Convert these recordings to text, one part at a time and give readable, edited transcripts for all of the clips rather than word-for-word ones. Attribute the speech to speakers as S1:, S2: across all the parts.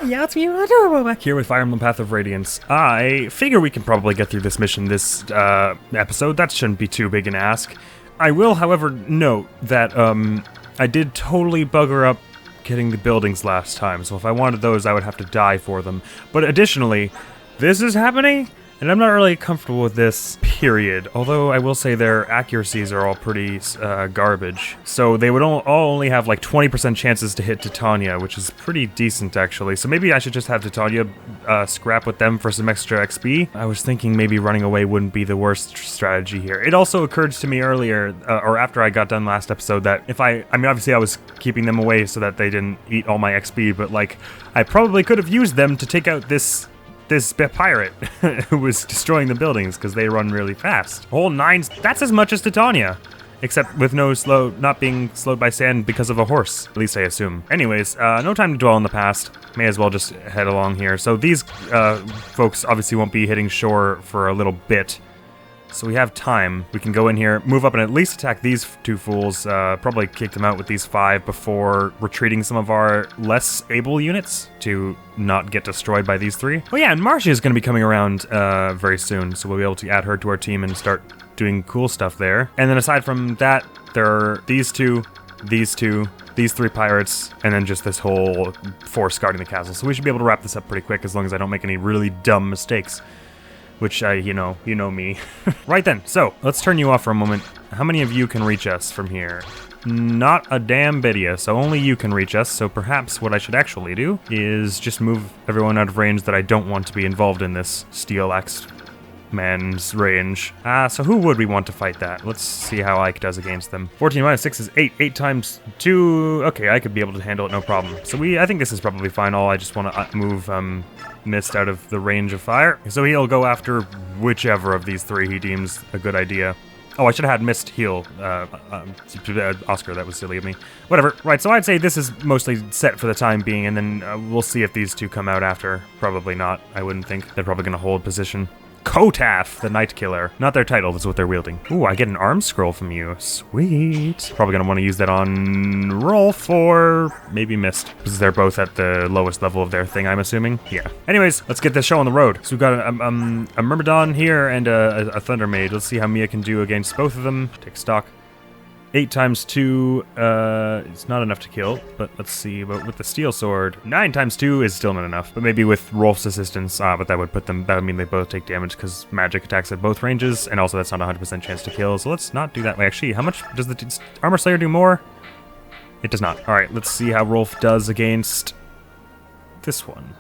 S1: yeah, it's me, back here with Fire Emblem Path of Radiance. I figure we can probably get through this mission this episode. That shouldn't be too big an ask. I will, however, note that I did totally bugger up getting the buildings last time, so if I wanted those, I would have to die for them. But additionally, this is happening, and I'm not really comfortable with this, period. Although I will say their accuracies are all pretty garbage. So they would all only have like 20% chances to hit Titania, which is pretty decent actually. So maybe I should just have Titania scrap with them for some extra XP. I was thinking maybe running away wouldn't be the worst strategy here. It also occurred to me earlier, or after I got done last episode, that if I mean obviously I was keeping them away so that they didn't eat all my XP, but like I probably could have used them to take out this pirate who was destroying the buildings because they run really fast. Whole 9, that's as much as Titania. Except with not being slowed by sand because of a horse, at least I assume. Anyways, no time to dwell on the past. May as well just head along here. So these folks obviously won't be hitting shore for a little bit. So we have time. We can go in here, move up, and at least attack these 2 fools. Probably kick them out with these 5 before retreating some of our less able units to not get destroyed by these 3. Oh yeah, and Marcia is going to be coming around very soon, so we'll be able to add her to our team and start doing cool stuff there. And then aside from that, there are these 2, these 3 pirates, and then just this whole force guarding the castle. So we should be able to wrap this up pretty quick as long as I don't make any really dumb mistakes. Which you know me. Right then, so let's turn you off for a moment. How many of you can reach us from here? Not a damn bit of you, so only you can reach us, so perhaps what I should actually do is just move everyone out of range that I don't want to be involved in this Steel Axe man's range. So who would we want to fight that? Let's see how Ike does against them. 14 minus 6 is 8. 8 times 2... Okay, I could be able to handle it, no problem. So I think this is probably fine. I just want to move Mist out of the range of fire. So he'll go after whichever of these 3 he deems a good idea. Oh, I should have had Mist heal Oscar. That was silly of me. Whatever. Right, so I'd say this is mostly set for the time being, and then we'll see if these 2 come out after. Probably not, I wouldn't think. They're probably going to hold position. Kotath, the Night Killer. Not their title, that's what they're wielding. Ooh, I get an arm scroll from you. Sweet. Probably gonna want to use that on Rolf or maybe Mist, because they're both at the lowest level of their thing, I'm assuming. Yeah. Anyways, let's get this show on the road. So we've got a Myrmidon here and a Thunder Mage. Let's see how Mia can do against both of them. Take stock. 8 times 2, it's not enough to kill, but let's see, but with the steel sword, 9 times 2 is still not enough, but maybe with Rolf's assistance, but that would mean they both take damage because magic attacks at both ranges, and also that's not a 100% chance to kill, so let's not do that. Wait, actually, how much does the Armor Slayer do more? It does not. Alright, let's see how Rolf does against this one.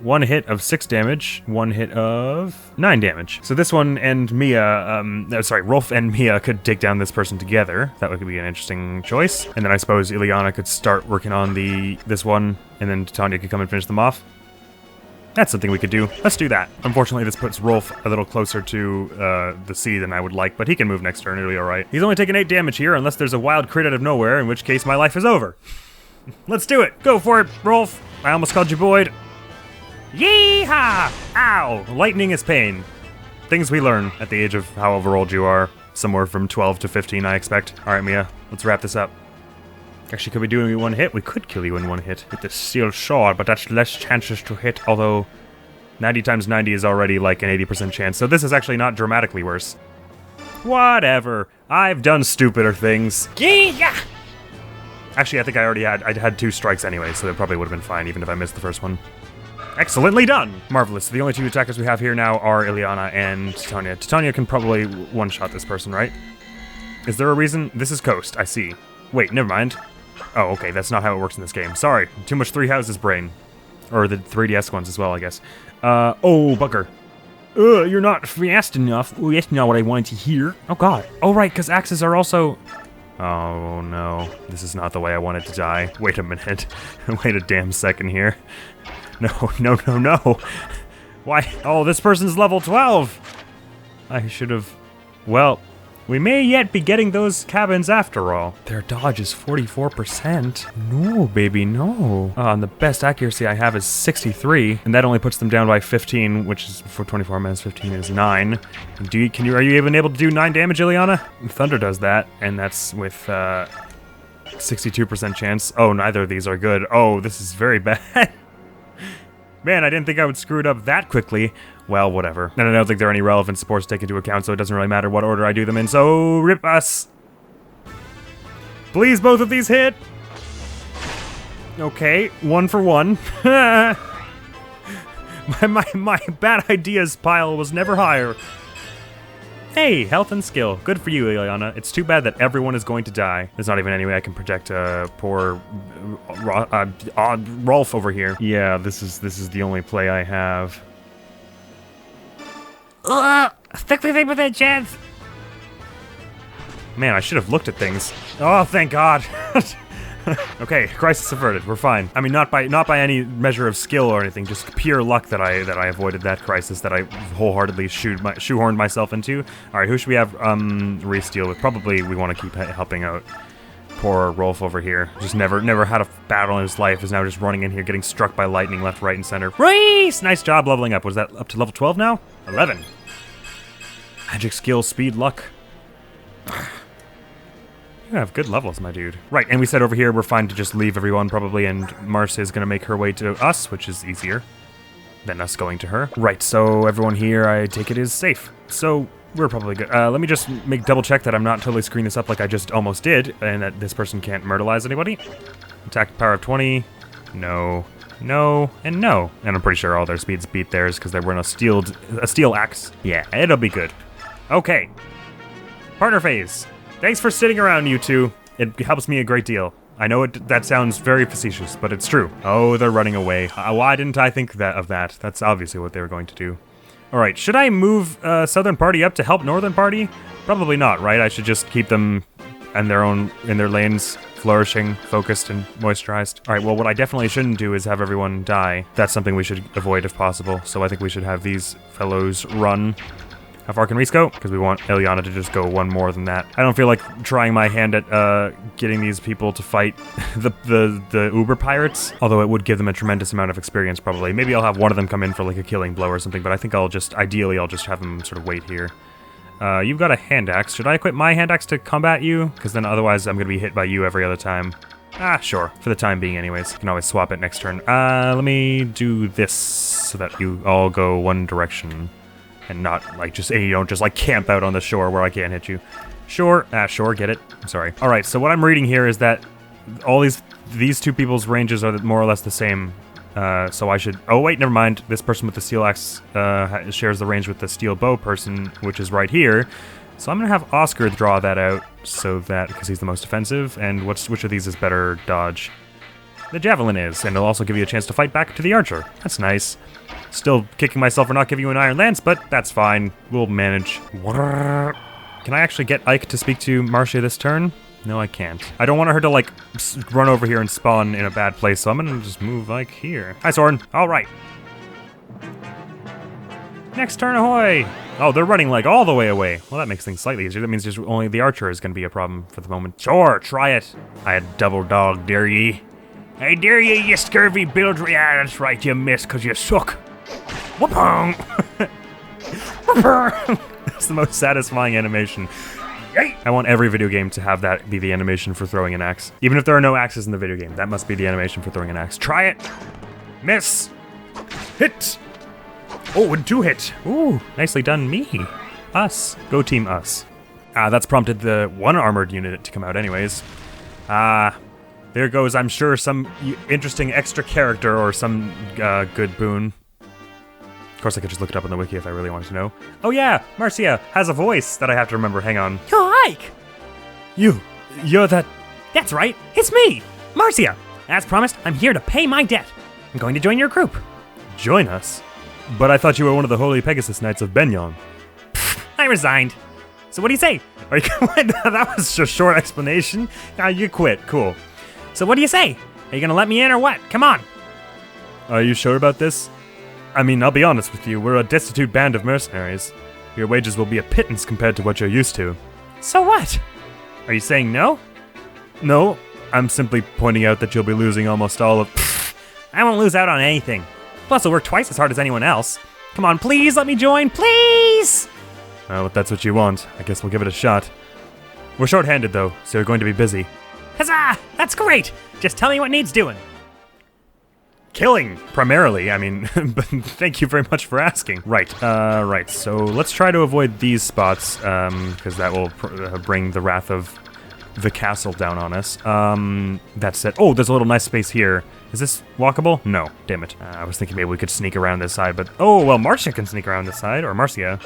S1: 1 hit of 6 damage, 1 hit of 9 damage. So this one and Mia, Rolf and Mia could take down this person together. That would be an interesting choice. And then I suppose Ileana could start working on this one, and then Titania could come and finish them off. That's something we could do. Let's do that. Unfortunately, this puts Rolf a little closer to the sea than I would like, but he can move next turn, it'll be alright. He's only taking 8 damage here, unless there's a wild crit out of nowhere, in which case my life is over. Let's do it. Go for it, Rolf. I almost called you Boyd. Yeehaw! Ow! Lightning is pain. Things we learn at the age of however old you are. Somewhere from 12 to 15, I expect. Alright, Mia, let's wrap this up. Actually, could we do it in 1 hit? We could kill you in 1 hit with the steel sword, but that's less chances to hit, although 90 times 90 is already like an 80% chance, so this is actually not dramatically worse. Whatever. I've done stupider things. Yeah! Actually, I think I had 2 strikes anyway, so it probably would have been fine, even if I missed the first one. Excellently done! Marvelous. The only 2 attackers we have here now are Ileana and Titania. Titania can probably one-shot this person, right? Is there a reason? This is Coast, I see. Wait, never mind. Oh, okay, that's not how it works in this game. Sorry. Too much Three Houses brain. Or the 3DS ones as well, I guess. Oh, bugger. You're not fast enough. Oh, that's not what I wanted to hear. Oh, God. Oh, right, because axes are also... Oh, no. This is not the way I wanted to die. Wait a minute. Wait a damn second here. No. Why? Oh, this person's level 12. I should have... Well, we may yet be getting those cabins after all. Their dodge is 44%. No, baby, no. And the best accuracy I have is 63, and that only puts them down by 15, which is for 24 minus 15 is 9. Are you even able to do 9 damage, Ileana? Thunder does that, and that's with 62% chance. Oh, neither of these are good. Oh, this is very bad. Man, I didn't think I would screw it up that quickly. Well, whatever. And I don't think there are any relevant supports to take into account, so it doesn't really matter what order I do them in, so rip us. Please, both of these hit. Okay, 1 for 1. my bad ideas pile was never higher. Hey, health and skill. Good for you, Ileana. It's too bad that everyone is going to die. There's not even any way I can protect poor Rolf over here. Yeah, this is the only play I have.
S2: Stick with that chance.
S1: Man, I should have looked at things. Oh, thank God. Okay, crisis averted. We're fine. I mean, not by any measure of skill or anything, just pure luck that I avoided that crisis that I wholeheartedly shoehorned myself into. All right, who should we have re-steal with? Probably we want to keep helping out poor Rolf over here. Just never had a battle in his life. Is now just running in here, getting struck by lightning left, right, and center. Reese! Nice job leveling up. Was that up to level 12 now? 11. Magic skill, speed, luck. You have good levels, my dude. Right, and we said over here we're fine to just leave everyone probably, and Marcia is gonna make her way to us, which is easier than us going to her. Right, so everyone here, I take it, is safe. So we're probably good. Let me just double check that I'm not totally screwing this up like I just almost did, and that this person can't myrtleize anybody. Attack power of 20. No, no, and no. And I'm pretty sure all their speeds beat theirs because they were in a steel axe. Yeah, it'll be good. Okay. Partner phase. Thanks for sitting around, you two. It helps me a great deal. I know that sounds very facetious, but it's true. Oh, they're running away. Why didn't I think of that? That's obviously what they were going to do. All right, should I move Southern Party up to help Northern Party? Probably not, right? I should just keep them in their lanes, flourishing, focused, and moisturized. All right, well, what I definitely shouldn't do is have everyone die. That's something we should avoid if possible. So I think we should have these fellows run. How far can Reese go? Because we want Ileana to just go one more than that. I don't feel like trying my hand at getting these people to fight the Uber pirates, although it would give them a tremendous amount of experience probably. Maybe I'll have one of them come in for like a killing blow or something, but I think ideally I'll just have them sort of wait here. You've got a hand axe. Should I equip my hand axe to combat you? Because then otherwise I'm going to be hit by you every other time. Ah, sure. For the time being anyways. You can always swap it next turn. Let me do this so that you all go one direction. And not, like, you don't just, like, camp out on the shore where I can't hit you. Sure. Sure, get it. I'm sorry. Alright, so what I'm reading here is that all these two people's ranges are more or less the same. So I should... Oh, wait, never mind. This person with the steel axe shares the range with the steel bow person, which is right here. So I'm going to have Oscar draw that out, so that... Because he's the most offensive, and which of these is better dodge? The javelin is, and it'll also give you a chance to fight back to the archer. That's nice. Still kicking myself for not giving you an iron lance, but that's fine. We'll manage. Can I actually get Ike to speak to Marcia this turn? No, I can't. I don't want her to, like, run over here and spawn in a bad place, so I'm gonna just move Ike here. Hi, Soren. All right. Next turn, ahoy! Oh, they're running, like, all the way away. Well, that makes things slightly easier. That means just only the archer is gonna be a problem for the moment. Sure, try it. I had double dog, dare ye. I dare you scurvy build. Yeah, that's right, you missed because you suck. Whoopong! That's the most satisfying animation. I want every video game to have that be the animation for throwing an axe. Even if there are no axes in the video game, that must be the animation for throwing an axe. Try it! Miss! Hit! Oh, and 2 hit! Ooh, nicely done me. Us. Go team us. That's prompted the 1 armored unit to come out anyways. There goes, I'm sure, some interesting extra character or some good boon. Of course, I could just look it up on the wiki if I really wanted to know. Oh yeah, Marcia has a voice that I have to remember. Hang on.
S2: You're Ike!
S1: You're that...
S2: That's right, it's me, Marcia. As promised, I'm here to pay my debt. I'm going to join your group.
S1: Join us? But I thought you were one of the Holy Pegasus Knights of Benyon.
S2: I resigned. So what do you say?
S1: Are you that was a short explanation. You quit, cool.
S2: So what do you say? Are you gonna let me in or what? Come on.
S1: Are you sure about this? I mean, I'll be honest with you, we're a destitute band of mercenaries. Your wages will be a pittance compared to what you're used to.
S2: So what?
S1: Are you saying no? No, I'm simply pointing out that you'll be losing almost all of...
S2: I won't lose out on anything. Plus, I'll work twice as hard as anyone else. Come on, please let me join, please!
S1: Well, if that's what you want, I guess we'll give it a shot. We're short-handed, though, so you're going to be busy.
S2: Huzzah! That's great! Just tell me what needs doing.
S1: killing, primarily. I mean, but thank you very much for asking. Right, right, so let's try to avoid these spots, because that will bring the wrath of the castle down on us. That said, oh, there's a little nice space here. Is this walkable? No, damn it. I was thinking maybe we could sneak around this side, but, oh, well, Marcia can sneak around this side, or Marcia.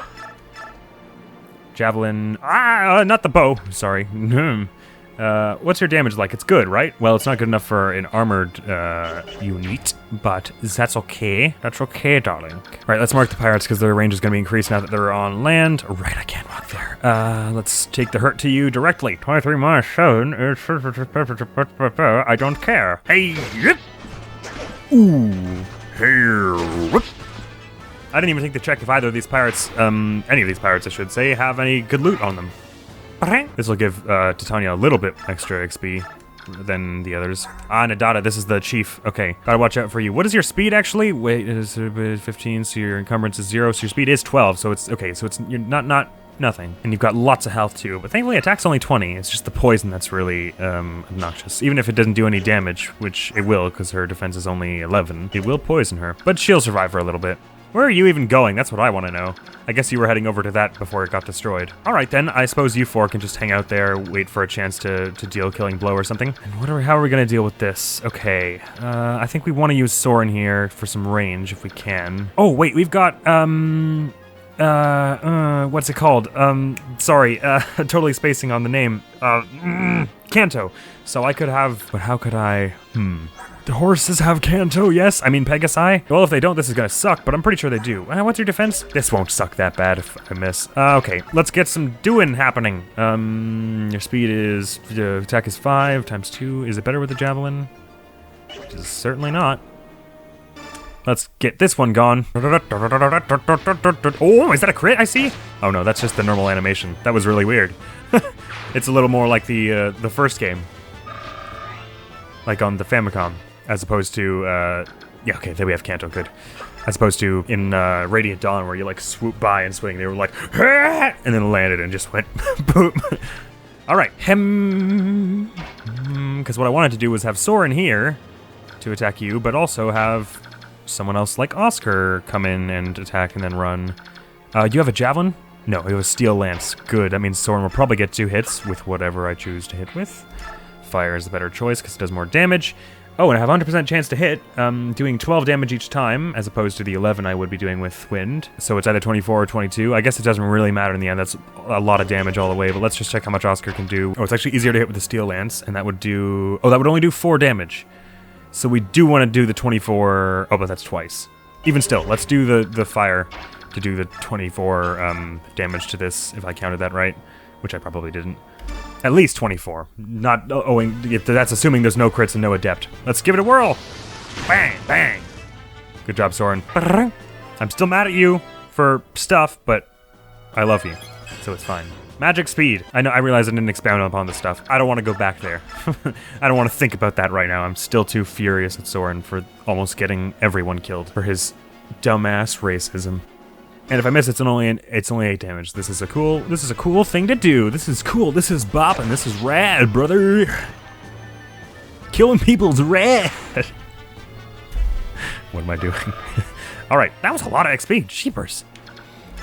S1: Javelin, not the bow, sorry. What's your damage like? It's good, right? Well, it's not good enough for an armored unit, but that's okay. That's okay, darling. All right, let's mark the pirates because their range is going to be increased now that they're on land. Right, I can't walk there. Let's take the hurt to you directly. 23 minus 7 is... I don't care. Hey, yip. Ooh, hey, whoop. I didn't even think to check if either of these pirates, any of these pirates, I should say, have any good loot on them. This will give Titania a little bit extra XP than the others. Nadada, this is the chief. Okay, gotta watch out for you. What is your speed, actually? Wait, it is 15, so your encumbrance is 0, so your speed is 12, so it's, okay, so it's, you're not nothing. And you've got lots of health, too, but thankfully attack's only 20. It's just the poison that's really, obnoxious. Even if it doesn't do any damage, which it will, because her defense is only 11, it will poison her. But she'll survive for a little bit. Where are you even going? That's what I want to know. I guess you were heading over to that before it got destroyed. All right, then. I suppose you four can just hang out there, wait for a chance to deal Killing Blow or something. And how are we going to deal with this? Okay. I think we want to use Soren here for some range, if we can. Oh, wait. We've got, what's it called? Sorry. Totally spacing on the name. Kanto. So I could have... But how could I... The horses have Kanto, yes? I mean Pegasi? Well, if they don't, this is gonna suck, but I'm pretty sure they do. What's your defense? This won't suck that bad if I miss. Okay, let's get some doing happening. Your speed is... attack is 5 times 2. Is it better with the javelin? It is certainly not. Let's get this one gone. Oh, is that a crit I see? Oh no, that's just the normal animation. That was really weird. It's a little more like the first game. Like on the Famicom. As opposed to, yeah, okay, there we have Kanto, good. As opposed to in Radiant Dawn, where you like swoop by and swing, they were like, ah! And then landed and just went boom. All right, because what I wanted to do was have Soren here to attack you, but also have someone else like Oscar come in and attack and then run. You have a javelin? No, it was Steel Lance. Good, that means Soren will probably get 2 hits with whatever I choose to hit with. Fire is the better choice because it does more damage. Oh, and I have 100% chance to hit, doing 12 damage each time, as opposed to the 11 I would be doing with wind. So it's either 24 or 22. I guess it doesn't really matter in the end. That's a lot of damage all the way, but let's just check how much Oscar can do. Oh, it's actually easier to hit with the Steel Lance, and that would do... Oh, that would only do 4 damage. So we do want to do the 24... Oh, but that's twice. Even still, let's do the fire to do the 24 damage to this, if I counted that right, which I probably didn't. At least 24. Not owing... That's assuming there's no crits and no adept. Let's give it a whirl! Bang! Bang! Good job, Soren. I'm still mad at you for stuff, but I love you, so it's fine. Magic speed. I know. I realize I didn't expound upon this stuff. I don't want to go back there. I don't want to think about that right now. I'm still too furious at Soren for almost getting everyone killed for his dumbass racism. And if I miss, it's only 8 damage. This is a cool thing to do. This is cool. This is bopping. This is rad, brother. Killing people's rad. What am I doing? All right, that was a lot of XP. Jeepers.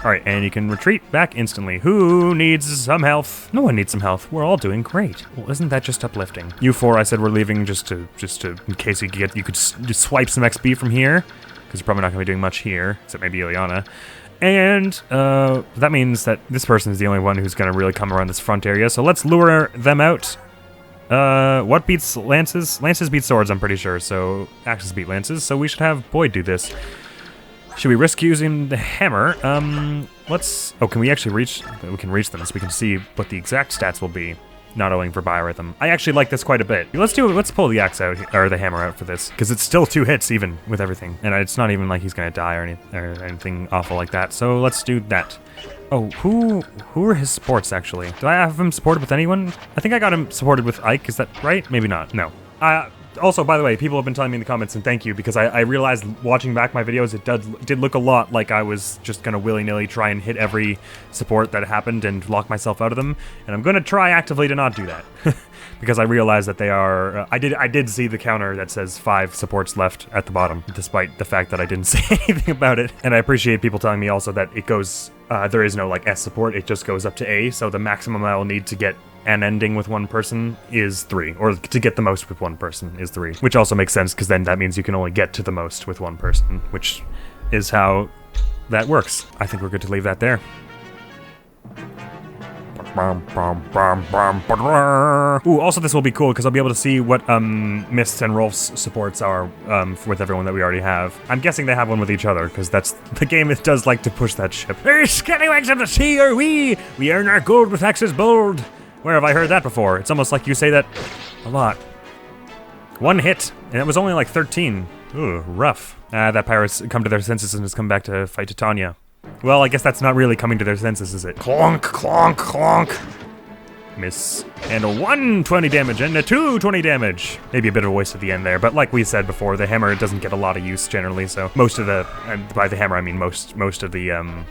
S1: All right, and you can retreat back instantly. Who needs some health? No one needs some health. We're all doing great. Well, isn't that just uplifting? You four, I said we're leaving just to in case you could just swipe some XP from here, because you're probably not gonna be doing much here, except maybe Ileana. And that means that this person is the only one who's going to really come around this front area. So let's lure them out. What beats lances? Lances beat swords, I'm pretty sure. So axes beat lances. So we should have Boyd do this. Should we risk using the hammer? Let's... Oh, can we actually reach... We can reach them so we can see what the exact stats will be. Not owing for biorhythm. I actually like this quite a bit. Let's pull the axe out, or the hammer out for this, because it's still 2 hits even with everything, and it's not even like he's gonna die or anything awful like that. So let's do that. Oh, who are his supports actually? Do I have him supported with anyone? I think I got him supported with Ike. Is that right? Maybe not. No. Also, by the way, people have been telling me in the comments, and thank you, because I realized watching back my videos, it did look a lot like I was just gonna willy-nilly try and hit every support that happened and lock myself out of them, and I'm gonna try actively to not do that. Because I realized that they are... I did see the counter that says 5 supports left at the bottom, despite the fact that I didn't say anything about it. And I appreciate people telling me also that it goes... there is no, like, S support, it just goes up to A, so the maximum I will need to get an ending with one person is 3, or to get the most with one person is 3. Which also makes sense, because then that means you can only get to the most with one person, which is how that works. I think we're good to leave that there. Ooh, also this will be cool because I'll be able to see what Mist and Rolf's supports are with everyone that we already have. I'm guessing they have one with each other because that's the game. It does like to push that ship. Hey, scallywags of the sea are we? We earn our gold with axes bold. Where have I heard that before? It's almost like you say that a lot. 1 hit, and it was only like 13. Ooh, rough. That pirate's come to their senses and has come back to fight Titania. Well, I guess that's not really coming to their senses, is it? Clonk, clonk, clonk. Miss. And a 120 damage and a 220 damage. Maybe a bit of a waste at the end there, but like we said before, the hammer doesn't get a lot of use generally, so most of the, and by the hammer I mean most of the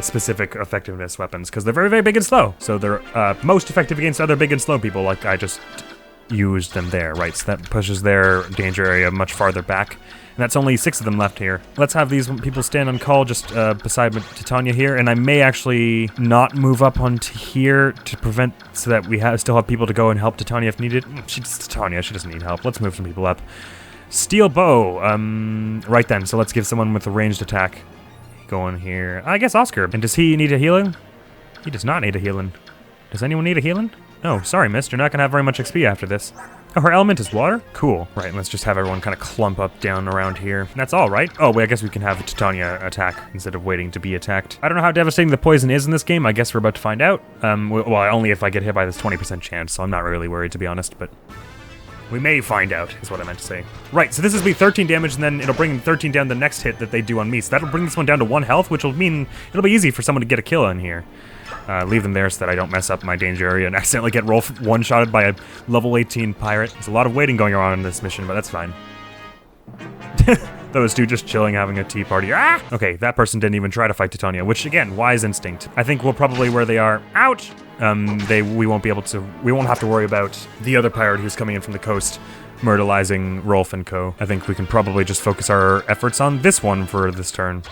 S1: specific effectiveness weapons, because they're very, very big and slow. So they're most effective against other big and slow people, like I just used them there, right? So that pushes their danger area much farther back. And that's only 6 of them left here. Let's have these people stand on call just beside Titania here, and I may actually not move up onto here to prevent, so that we still have people to go and help Titania if needed. She's Titania, she doesn't need help. Let's move some people up. Steel bow, right then, so let's give someone with a ranged attack going here. I guess Oscar. And does he need a healing? He does not need a healing. Does anyone need a healing? No, sorry, miss, you're not gonna have very much XP after this. Oh, her element is water? Cool. Right, let's just have everyone kind of clump up down around here. That's all, right? Oh, wait, I guess we can have Titania attack instead of waiting to be attacked. I don't know how devastating the poison is in this game. I guess we're about to find out. Well, only if I get hit by this 20% chance, so I'm not really worried, to be honest, but... we may find out, is what I meant to say. Right, so this is be 13 damage, and then it'll bring 13 down the next hit that they do on me. So that'll bring this one down to 1 health, which will mean it'll be easy for someone to get a kill in here. Leave them there so that I don't mess up my danger area and accidentally get one-shotted by a level 18 pirate. There's a lot of waiting going on in this mission, but that's fine. Those two just chilling, having a tea party. Ah! Okay, that person didn't even try to fight Titania, which, again, wise instinct. I think we'll probably where they are. Ouch! We won't have to worry about the other pirate who's coming in from the coast myrtleizing Rolf and co. I think we can probably just focus our efforts on this one for this turn.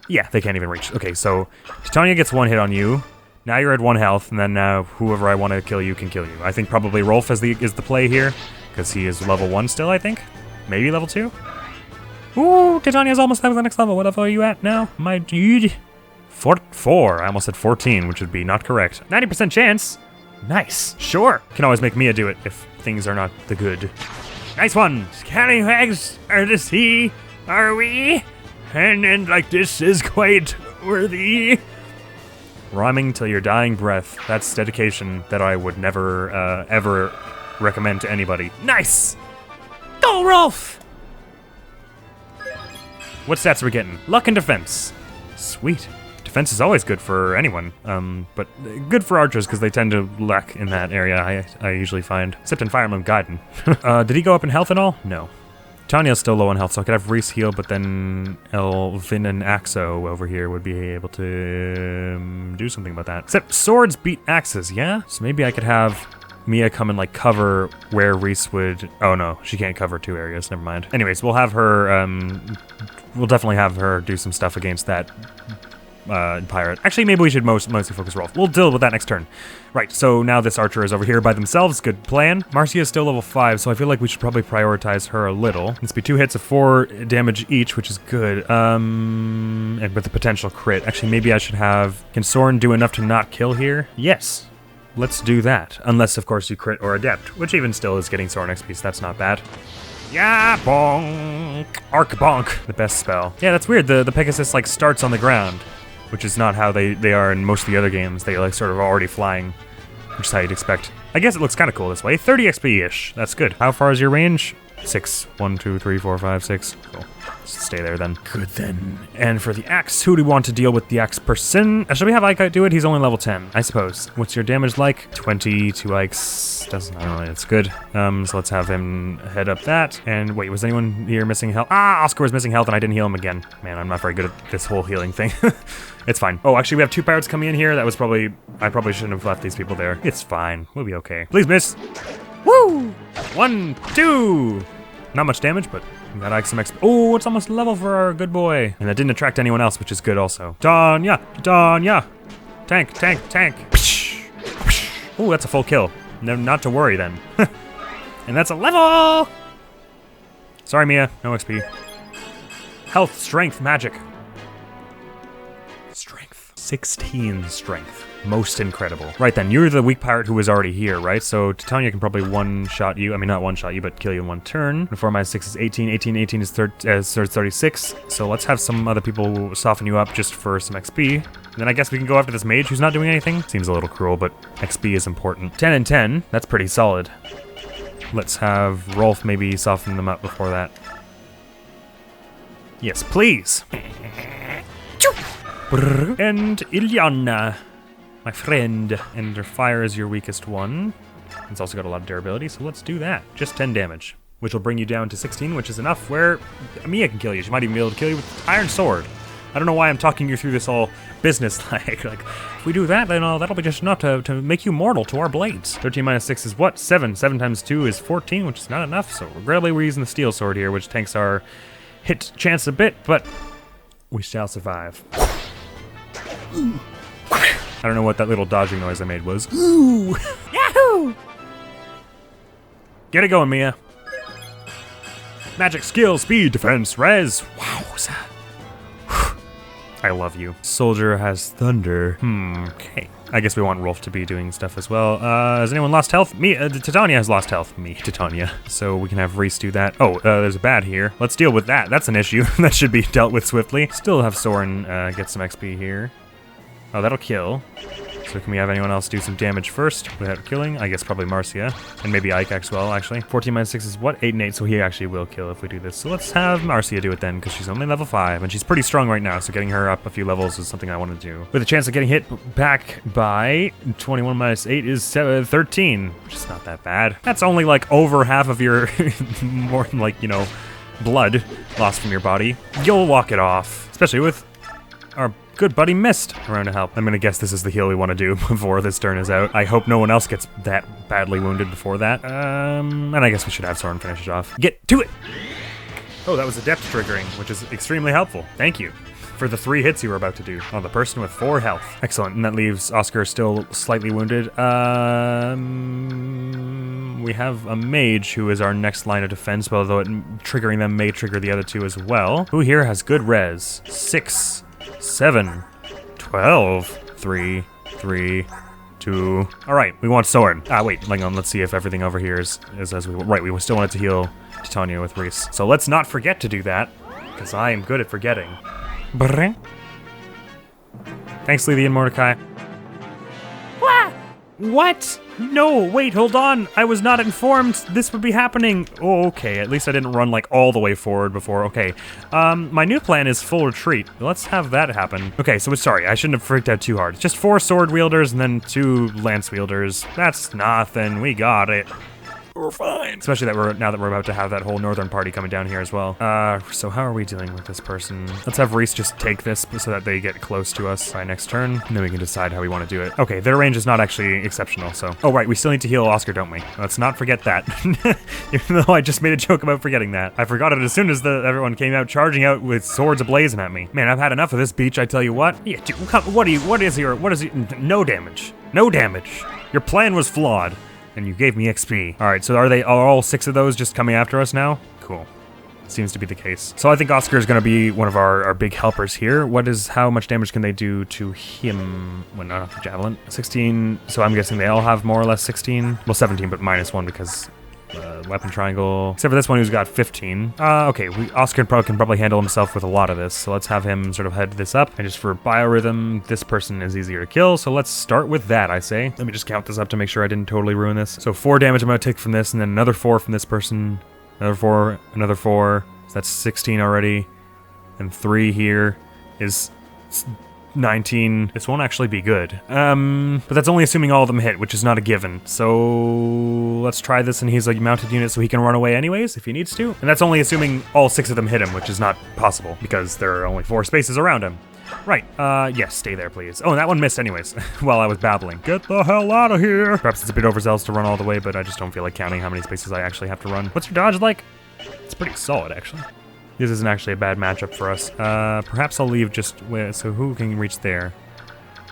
S1: Yeah, they can't even reach. Okay, so Titania gets 1 hit on you. Now you're at 1 health, and then now whoever I want to kill you can kill you. I think probably Rolf is the play here, because he is level 1 still, I think. Maybe level 2? Ooh, Titania's almost at the next level. What level are you at now, my dude? 4. I almost said 14, which would be not correct. 90% chance. Nice. Sure. Can always make Mia do it if things are not the good. Nice one. Scallywags are the sea, are we? And like this is quite worthy. Rhyming till your dying breath. That's dedication that I would never, ever recommend to anybody. Nice! Go, Rolf! What stats are we getting? Luck and defense. Sweet. Defense is always good for anyone, but good for archers because they tend to lack in that area, I usually find. Except in Fire Emblem Gaiden. Did he go up in health at all? No. Tanya's still low on health, so I could have Reese heal, but then Elvin and Axo over here would be able to do something about that. Except swords beat axes, yeah? So maybe I could have Mia come and like cover where Reese would... oh no, she can't cover 2 areas, never mind. Anyways, we'll have her, we'll definitely have her do some stuff against that pirate. Actually, maybe we should mostly focus Rolf. We'll deal with that next turn. Right, so now this archer is over here by themselves. Good plan. Marcia is still level 5, so I feel like we should probably prioritize her a little. Let's be 2 hits of 4 damage each, which is good. And with a potential crit. Actually, maybe I should have... can Soren do enough to not kill here? Yes. Let's do that. Unless, of course, you crit or adept, which even still is getting Soren XP, so that's not bad. Yeah, bonk! Arc bonk! The best spell. Yeah, that's weird. The Pegasus, like, starts on the ground, which is not how they are in most of the other games. They like sort of already flying, which is how you'd expect. I guess it looks kind of cool this way. 30 XP-ish. That's good. How far is your range? 6. 1, 2, 3, 4, 5, 6. Cool. Just stay there then. Good then. And for the axe, who do we want to deal with the axe person? Should we have Ike do it? He's only level 10, I suppose. What's your damage like? 20 to Ike's. I don't know, it's good. So let's have him head up that. And wait, was anyone here missing health? Ah, Oscar was missing health and I didn't heal him again. Man, I'm not very good at this whole healing thing. It's fine. Oh, actually, we have 2 pirates coming in here. That was probably... I probably shouldn't have left these people there. It's fine. We'll be okay. Please miss. Woo! 1, 2. Not much damage, but we got Ike some XP. Oh, it's almost level for our good boy. And that didn't attract anyone else, which is good also. Danya! Danya! Tank, tank, tank. Oh, that's a full kill. No, not to worry then. And that's a level! Sorry, Mia. No XP. Health, strength, magic. Strength. 16 strength. Most incredible. Right then, you're the weak pirate who was already here, right? So Titania can probably one-shot you. I mean, not one-shot you, but kill you in 1 turn. 4 minus 6 is 18. 18 is 36. So let's have some other people soften you up just for some XP. And then I guess we can go after this mage who's not doing anything. Seems a little cruel, but XP is important. 10 and 10. That's pretty solid. Let's have Rolf maybe soften them up before that. Yes, please. And Ilyana, my friend. And her fire is your weakest one. It's also got a lot of durability, so let's do that. Just 10 damage, which will bring you down to 16, which is enough where Mia can kill you. She might even be able to kill you with Iron Sword. I don't know why I'm talking you through this all business-like. Like, if we do that, then that'll be just enough to make you mortal to our blades. 13 minus 6 is what? 7. 7 times 2 is 14, which is not enough. So regrettably, we're using the steel sword here, which tanks our hit chance a bit, but we shall survive. I don't know what that little dodging noise I made was. Ooh! Yahoo! Get it going, Mia. Magic, skill, speed, defense, res. Wowza. I love you. Soldier has thunder. Okay. I guess we want Rolf to be doing stuff as well. Has anyone lost health? Me, Titania has lost health. Me, Titania. So we can have Reese do that. Oh, there's a bat here. Let's deal with that. That's an issue. That should be dealt with swiftly. Still have Soren get some XP here. Oh, that'll kill. So can we have anyone else do some damage first without killing? I guess probably Marcia. And maybe Ike as well, actually. 14 minus 6 is what? 8 and 8, so he actually will kill if we do this. So let's have Marcia do it then, because she's only level 5, and she's pretty strong right now, so getting her up a few levels is something I want to do. With a chance of getting hit back by 21 minus 8 is 13, which is not that bad. That's only like over half of your, more like, you know, blood lost from your body. You'll walk it off, especially with our good buddy Mist around to help. I'm gonna guess this is the heal we want to do before this turn is out. I hope no one else gets that badly wounded before that. And I guess we should have Soren finish it off. Get to it! Oh, that was a depth triggering, which is extremely helpful. Thank you for the 3 hits you were about to do on the person with 4 health. Excellent, and that leaves Oscar still slightly wounded. We have a mage who is our next line of defense, although triggering them may trigger the other 2 as well. Who here has good res? 6. 7, 12, 3, 3, 2. All right, we want Soren. Wait, hang on. Let's see if everything over here is as we... Right, we still wanted to heal Titania with Reese. So let's not forget to do that, because I am good at forgetting. Brrr. Thanks, Levi and Mordecai. What? No, wait, hold on. I was not informed this would be happening. Oh, okay, at least I didn't run like all the way forward before. Okay, my new plan is full retreat. Let's have that happen. Okay, so sorry, I shouldn't have freaked out too hard. It's just 4 sword wielders and then 2 lance wielders. That's nothing, we got it. We're fine. Especially now that we're about to have that whole northern party coming down here as well. So how are we dealing with this person? Let's have Reese just take this so that they get close to us by next turn, and then we can decide how we want to do it. Okay, their range is not actually exceptional, so... Oh, right, we still need to heal Oscar, don't we? Let's not forget that. Even though I just made a joke about forgetting that. I forgot it as soon as everyone came out charging out with swords ablazing at me. Man, I've had enough of this beach, I tell you what. Yeah, dude, what is your... No damage. No damage. Your plan was flawed. And you gave me XP. All right, so are all 6 of those just coming after us now? Cool. Seems to be the case. So I think Oscar is going to be one of our big helpers here. How much damage can they do to him? Well, not the javelin. 16, so I'm guessing they all have more or less 16. Well, 17, but minus 1 because weapon triangle. Except for this one who's got 15. Okay, Oscar can probably handle himself with a lot of this. So let's have him sort of head this up. And just for biorhythm, this person is easier to kill. So let's start with that, I say. Let me just count this up to make sure I didn't totally ruin this. So 4 damage I'm going to take from this, and then another 4 from this person. Another 4, another 4. So that's 16 already. And 3 here is 19. This won't actually be good. But that's only assuming all of them hit, which is not a given. So let's try this, and he's a mounted unit so he can run away anyways if he needs to. And that's only assuming all 6 of them hit him, which is not possible because there are only 4 spaces around him. Right, yes, stay there, please. Oh, and that one missed anyways, while I was babbling. Get the hell out of here! Perhaps it's a bit overzealous to run all the way, but I just don't feel like counting how many spaces I actually have to run. What's your dodge like? It's pretty solid, actually. This isn't actually a bad matchup for us. Perhaps I'll leave just... so who can reach there?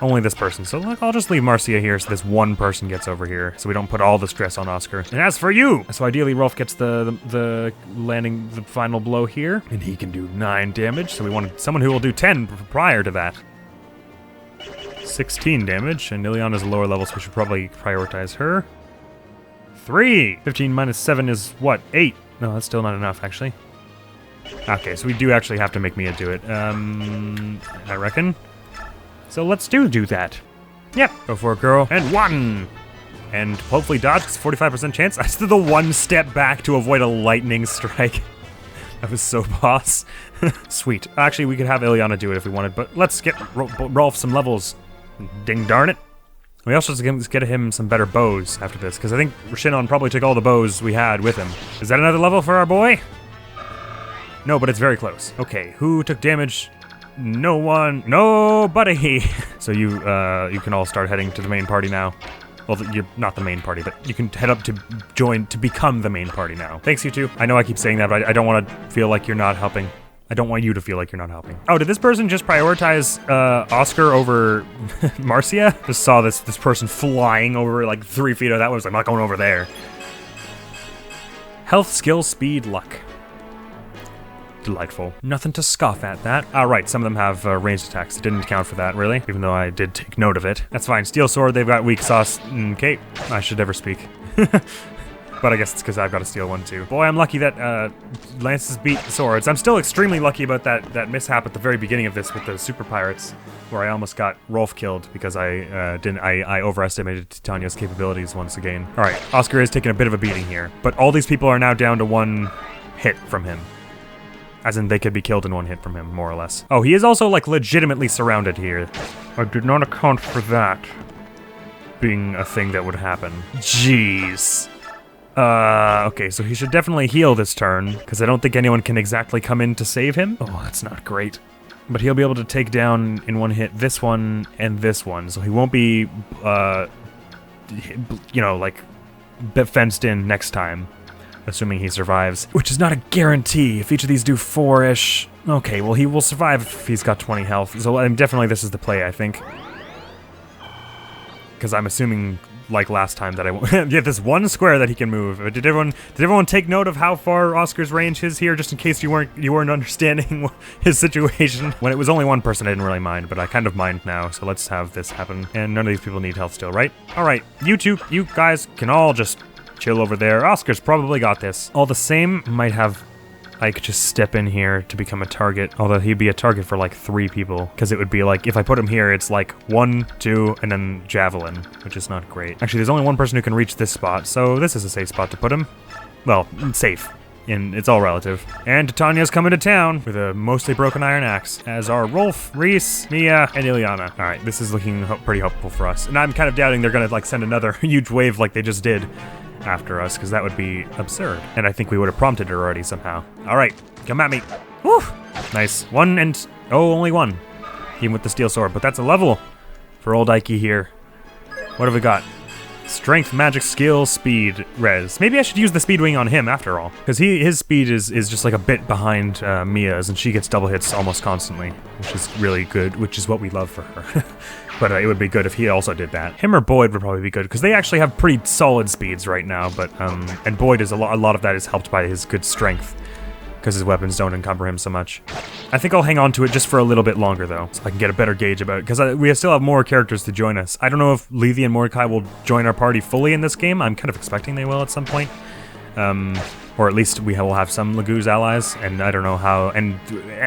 S1: Only this person. So look, I'll just leave Marcia here so this one person gets over here, so we don't put all the stress on Oscar. And as for you! So ideally, Rolf gets the landing, the final blow here, and he can do 9 damage, so we want someone who will do 10 prior to that. 16 damage, and Ileana's a lower level, so we should probably prioritize her. 3! 15 minus 7 is what? 8! No, that's still not enough, actually. Okay, so we do actually have to make Mia do it. I reckon. So let's do that. Yep, go for it, girl. And 1! And hopefully dodge, it's 45% chance. I just did the 1 step back to avoid a lightning strike. That was so boss. Sweet. Actually, we could have Ileana do it if we wanted, but let's get Rolf some levels. Ding darn it. We also just get him some better bows after this, because I think Shinon probably took all the bows we had with him. Is that another level for our boy? No, but it's very close. Okay, who took damage? No one. Nobody. So you can all start heading to the main party now. Well, you're not the main party, but you can head up to join to become the main party now. Thanks, you two. I know I keep saying that, but I don't want to feel like you're not helping. I don't want you to feel like you're not helping. Oh, did this person just prioritize Oscar over Marcia? Just saw this person flying over like 3 feet of that. Was like, I'm not going over there. Health, skill, speed, luck. Delightful. Nothing to scoff at that. Alright, some of them have ranged attacks. It didn't count for that, really, even though I did take note of it. That's fine. Steel sword, they've got weak sauce. Okay, I should never speak. But I guess it's because I've got a steel one too. Boy, I'm lucky that lances beat swords. I'm still extremely lucky about that mishap at the very beginning of this with the super pirates, where I almost got Rolf killed because I overestimated Titania's capabilities once again. Alright, Oscar is taking a bit of a beating here, but all these people are now down to 1 hit from him. As in, they could be killed in 1 hit from him, more or less. Oh, he is also, like, legitimately surrounded here. I did not account for that being a thing that would happen. Jeez. Okay, so he should definitely heal this turn, because I don't think anyone can exactly come in to save him. Oh, that's not great. But he'll be able to take down in 1 hit this one and this one, so he won't be, you know, like, fenced in next time. Assuming he survives, which is not a guarantee. If each of these do 4-ish, okay, well, he will survive if he's got 20 health. So definitely this is the play, I think. Because I'm assuming, like last time, that I won't get this 1 square that he can move. Did everyone take note of how far Oscar's range is here, just in case you weren't understanding his situation? When it was only 1 person, I didn't really mind, but I kind of mind now. So let's have this happen. And none of these people need health still, right? All right, you guys can all just chill over there. Oscar's probably got this. All the same, might have Ike just step in here to become a target, although he'd be a target for like 3 people, because it would be like, if I put him here, it's like 1, 2, and then Javelin, which is not great. Actually, there's only 1 person who can reach this spot, so this is a safe spot to put him. Well, safe. And it's all relative. And Titania's coming to town with a mostly broken iron axe, as are Rolf, Reese, Mia, and Ileana. All right, this is looking pretty hopeful for us. And I'm kind of doubting they're gonna like send another huge wave like they just did after us, because that would be absurd. And I think we would have prompted her already somehow. All right, come at me. Woo! Nice. 1 and... oh, only 1. Even with the steel sword, but that's a level for old Ike here. What have we got? Strength, magic, skill, speed, res. Maybe I should use the speed wing on him after all, because his speed is just like a bit behind Mia's, and she gets double hits almost constantly, which is really good, which is what we love for her. But it would be good if he also did that. Him or Boyd would probably be good, because they actually have pretty solid speeds right now, but and Boyd is a lot of that is helped by his good strength, because his weapons don't encumber him so much. I think I'll hang on to it just for a little bit longer, though, so I can get a better gauge about it, because we still have more characters to join us. I don't know if Lethe and Mordecai will join our party fully in this game. I'm kind of expecting they will at some point. Or at least we will have some Laguz allies, and I don't know how, and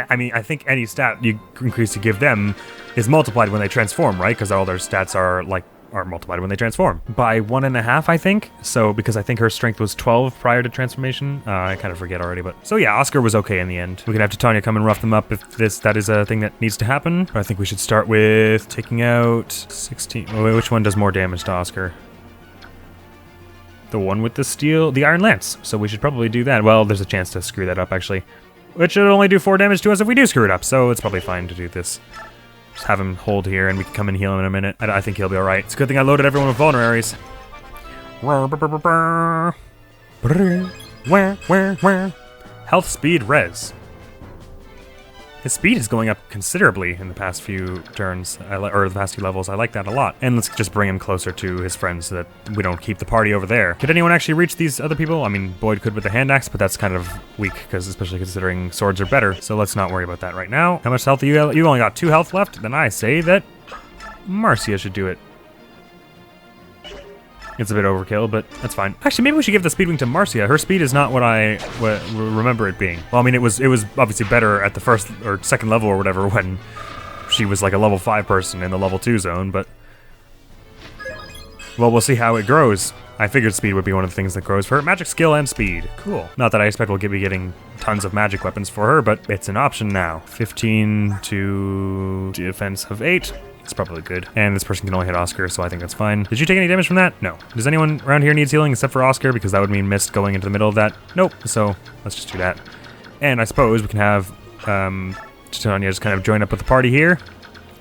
S1: I mean, I think any stat you increase to give them is multiplied when they transform, right? Because all their stats are, like, are multiplied when they transform. By 1.5, I think. So, because I think her strength was 12 prior to transformation. I kind of forget already, but... So yeah, Oscar was okay in the end. We can have Titania come and rough them up if that is a thing that needs to happen. But I think we should start with taking out 16... Oh, which one does more damage to Oscar? The one with the steel... The Iron Lance. So we should probably do that. Well, there's a chance to screw that up, actually. Which should only do 4 damage to us if we do screw it up, so it's probably fine to do this. Just have him hold here, and we can come and heal him in a minute. I think he'll be alright. It's a good thing I loaded everyone with vulneraries. Health, speed, res. His speed is going up considerably in the past few turns, or the past few levels. I like that a lot. And let's just bring him closer to his friends so that we don't keep the party over there. Could anyone actually reach these other people? I mean, Boyd could with the hand axe, but that's kind of weak, because especially considering swords are better. So let's not worry about that right now. How much health do you have? You've only got 2 health left. Then I say that Marcia should do it. It's a bit overkill, but that's fine. Actually, maybe we should give the speed wing to Marcia. Her speed is not what I remember it being. Well, I mean, it was obviously better at the first or second level or whatever when she was like a level 5 person in the level 2 zone, but... Well, we'll see how it grows. I figured speed would be one of the things that grows for her. Magic skill and speed. Cool. Not that I expect we'll be getting tons of magic weapons for her, but it's an option now. 15 to defense of 8. It's probably good. And this person can only hit Oscar, so I think that's fine. Did you take any damage from that? No. Does anyone around here need healing except for Oscar? Because that would mean Mist going into the middle of that. Nope. So let's just do that. And I suppose we can have Titania just kind of join up with the party here,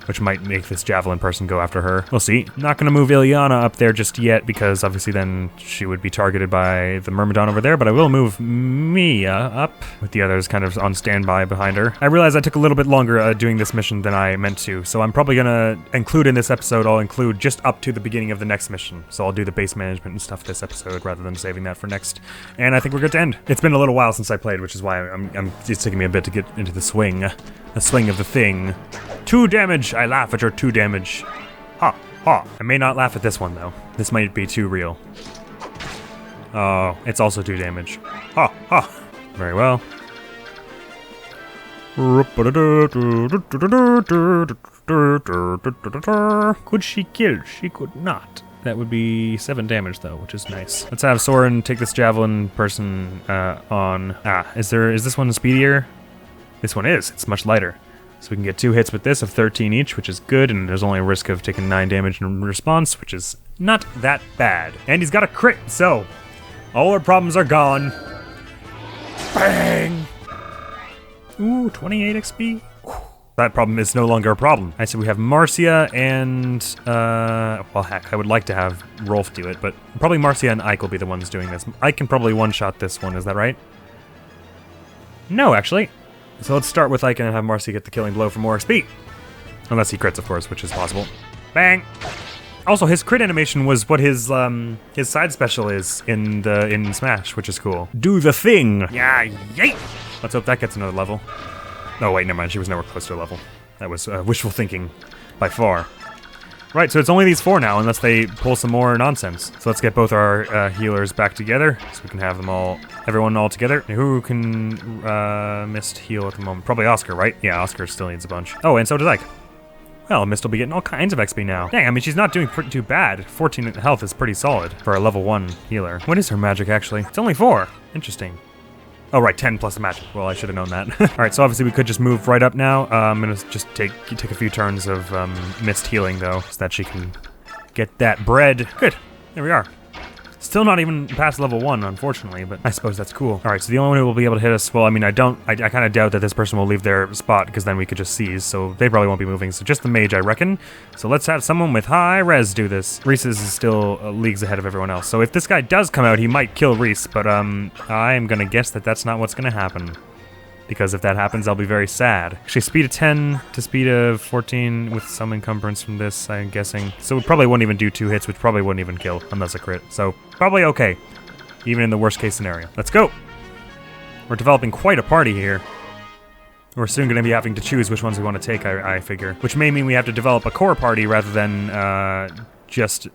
S1: which might make this Javelin person go after her. We'll see. Not gonna move Ilyana up there just yet, because obviously then she would be targeted by the Myrmidon over there, but I will move Mia up, with the others kind of on standby behind her. I realize I took a little bit longer doing this mission than I meant to, so I'm probably gonna include in this episode, I'll include just up to the beginning of the next mission. So I'll do the base management and stuff this episode, rather than saving that for next. And I think we're good to end. It's been a little while since I played, which is why it's taking me a bit to get into the swing of the thing. 2 damage! I laugh at your 2 damage. Ha, ha. I may not laugh at this one, though. This might be too real. Oh, it's also 2 damage. Ha, ha. Very well. Could she kill? She could not. That would be 7 damage, though, which is nice. Let's have Soren take this Javelin person on... is this one speedier? This one is. It's much lighter. So we can get 2 hits with this of 13 each, which is good, and there's only a risk of taking 9 damage in response, which is not that bad. And he's got a crit, so all our problems are gone. Bang! Ooh, 28 XP. That problem is no longer a problem. I said we have Marcia and, well, heck, I would like to have Rolf do it, but probably Marcia and Ike will be the ones doing this. Ike can probably one-shot this one, is that right? No, actually. So let's start with Ike and have Marcy get the killing blow for more XP. Unless he crits, of course, which is possible. Bang! Also, his crit animation was what his side special is in Smash, which is cool. Do the thing! Yeah, yay! Let's hope that gets another level. Oh wait, never mind, she was nowhere close to a level. That was wishful thinking, by far. Right, so it's only these 4 now, unless they pull some more nonsense. So let's get both our healers back together, so we can have them everyone all together. Who can Mist heal at the moment? Probably Oscar, right? Yeah, Oscar still needs a bunch. Oh, and so does Ike. Well, Mist will be getting all kinds of XP now. Dang, I mean, she's not doing too bad. 14 health is pretty solid for a level 1 healer. What is her magic, actually? It's only 4. Interesting. Oh, right, 10 plus magic. Well, I should have known that. All right, so obviously we could just move right up now. I'm going to just take a few turns of Mist healing, though, so that she can get that bread. Good. There we are. Still not even past level 1, unfortunately, but I suppose that's cool. All right, so the only one who will be able to hit us, well, I mean, I kind of doubt that this person will leave their spot, because then we could just seize, so they probably won't be moving. So just the mage, I reckon. So let's have someone with high res do this. Reese's is still leagues ahead of everyone else. So if this guy does come out, he might kill Reese, but I am going to guess that that's not what's going to happen. Because if that happens, I'll be very sad. Actually, speed of 10 to speed of 14 with some encumbrance from this, I'm guessing. So we probably wouldn't even do 2 hits, which probably wouldn't even kill, unless a crit. So probably okay, even in the worst case scenario. Let's go. We're developing quite a party here. We're soon going to be having to choose which ones we want to take, I figure. Which may mean we have to develop a core party rather than just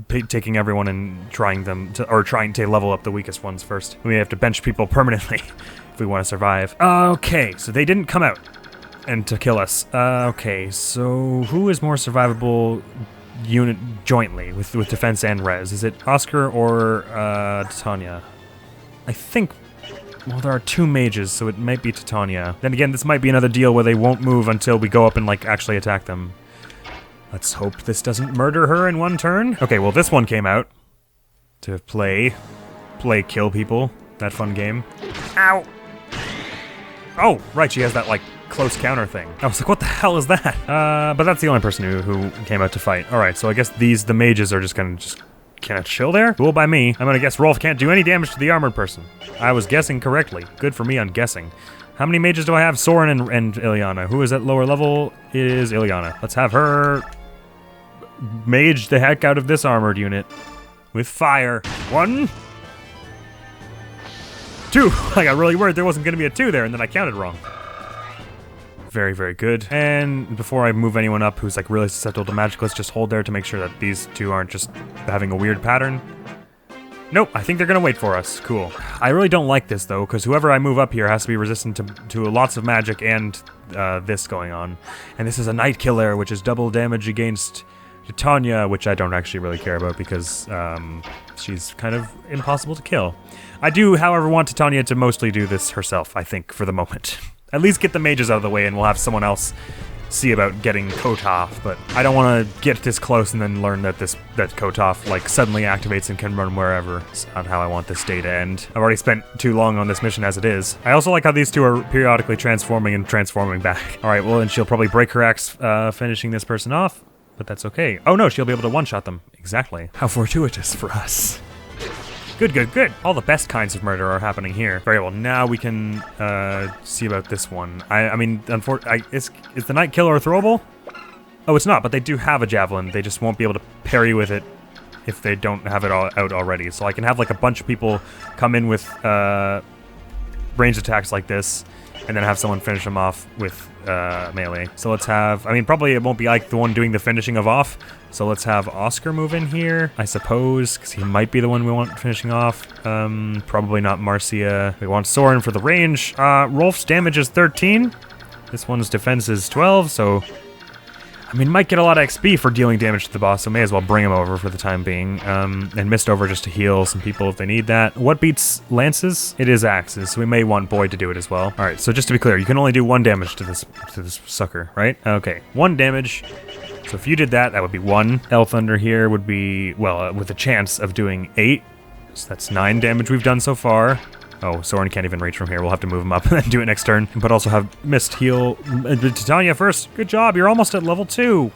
S1: taking everyone and trying to level up the weakest ones first. We have to bench people permanently if we want to survive. Okay, so they didn't come out and to kill us. Okay, so who is more survivable? unit jointly with defense and res? Is it Oscar or Titania? I think, well, there are 2 mages, so it might be Titania. Then again, this might be another deal where they won't move until we go up and, like, actually attack them. Let's hope this doesn't murder her in one turn. Okay, well, this one came out to play kill people. That fun game. Ow! Oh, right, she has that, like, close counter thing. I was like, what the hell is that? But that's the only person who came out to fight. All right, so I guess the mages are just gonna kind of chill there. Cool by me. I'm gonna guess Rolf can't do any damage to the armored person. I was guessing correctly. Good for me on guessing. How many mages do I have? Soren and Ileana. Who is at lower level? It is Ileana. Let's have her mage the heck out of this armored unit with fire. 1, 2. I got really worried there wasn't gonna be a 2 there, and then I counted wrong. Very, very good. And before I move anyone up who's like really susceptible to magic, let's just hold there to make sure that these 2 aren't just having a weird pattern. Nope, I think they're gonna wait for us. Cool. I really don't like this though, because whoever I move up here has to be resistant to lots of magic and this going on. And this is a Night Killer, which is double damage against Titania, which I don't actually really care about because she's kind of impossible to kill. I do, however, want Titania to mostly do this herself, I think, for the moment. At least get the mages out of the way and we'll have someone else see about getting Kotov, but I don't want to get this close and then learn that Kotov like suddenly activates and can run wherever. It's not how I want this day to end. I've already spent too long on this mission as it is. I also like how these 2 are periodically transforming and transforming back. Alright, well then she'll probably break her axe finishing this person off, but that's okay. Oh no, she'll be able to one-shot them. Exactly. How fortuitous for us. Good, good, good. All the best kinds of murder are happening here. Very well, now we can see about this one. I mean, is the Night Killer throwable? Oh, it's not, but they do have a javelin. They just won't be able to parry with it if they don't have it all out already. So I can have like a bunch of people come in with ranged attacks like this, and then have someone finish them off with melee. So let's have, I mean, probably it won't be like the one doing the finishing of off. So let's have Oscar move in here, I suppose, because he might be the one we want finishing off. Probably not Marcia. We want Soren for the range. Rolf's damage is 13. This one's defense is 12, so I mean, might get a lot of XP for dealing damage to the boss, so may as well bring him over for the time being. And Mist over just to heal some people if they need that. What beats lances? It is axes, so we may want Boyd to do it as well. All right, so just to be clear, you can only do 1 damage to this sucker, right? Okay, 1 damage. So if you did that, that would be 1. El Thunder here would be, well, with a chance of doing 8. So that's 9 damage we've done so far. Oh, Soren can't even reach from here. We'll have to move him up and then do it next turn. But also have Mist heal Titania first. Good job, you're almost at level 2.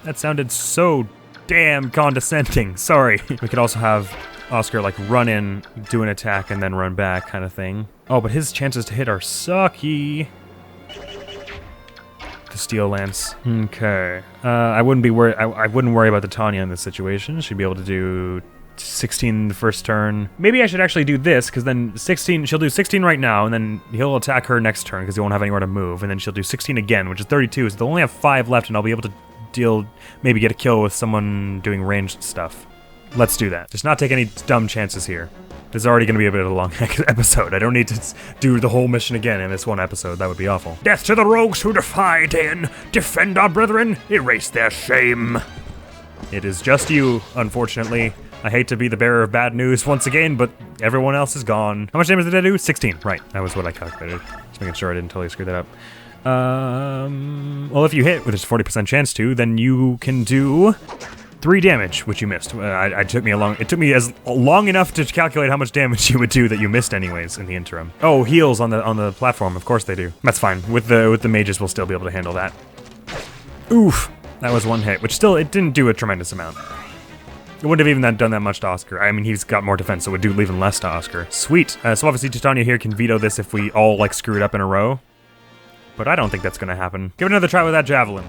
S1: That sounded so damn condescending. Sorry. We could also have Oscar like run in, do an attack, and then run back kind of thing. Oh, but his chances to hit are sucky. The Steel Lance. Okay. I wouldn't worry about the Tanya in this situation. She'd be able to do 16 the first turn. Maybe I should actually do this, because then 16, she'll do 16 right now, and then he'll attack her next turn, because he won't have anywhere to move, and then she'll do 16 again, which is 32, so they'll only have 5 left, and I'll be able to maybe get a kill with someone doing ranged stuff. Let's do that. Just not take any dumb chances here. This is already going to be a bit of a long episode. I don't need to do the whole mission again in this one episode. That would be awful. Death to the rogues who defy Dain! Defend our brethren! Erase their shame! It is just you, unfortunately. I hate to be the bearer of bad news once again, but everyone else is gone. How much damage did I do? 16. Right, that was what I calculated. Just making sure I didn't totally screw that up. Well, if you hit, which is 40% chance to, then you can do 3 damage, which you missed. It took me as long enough to calculate how much damage you would do that you missed anyways in the interim. Oh, heals on the platform. Of course they do. That's fine. With the mages, we'll still be able to handle that. Oof, that was 1 hit, which still it didn't do a tremendous amount. It wouldn't have even done that much to Oscar. I mean, he's got more defense, so it would do even less to Oscar. Sweet. So obviously Titania here can veto this if we all like screw it up in a row. But I don't think that's gonna happen. Give it another try with that javelin.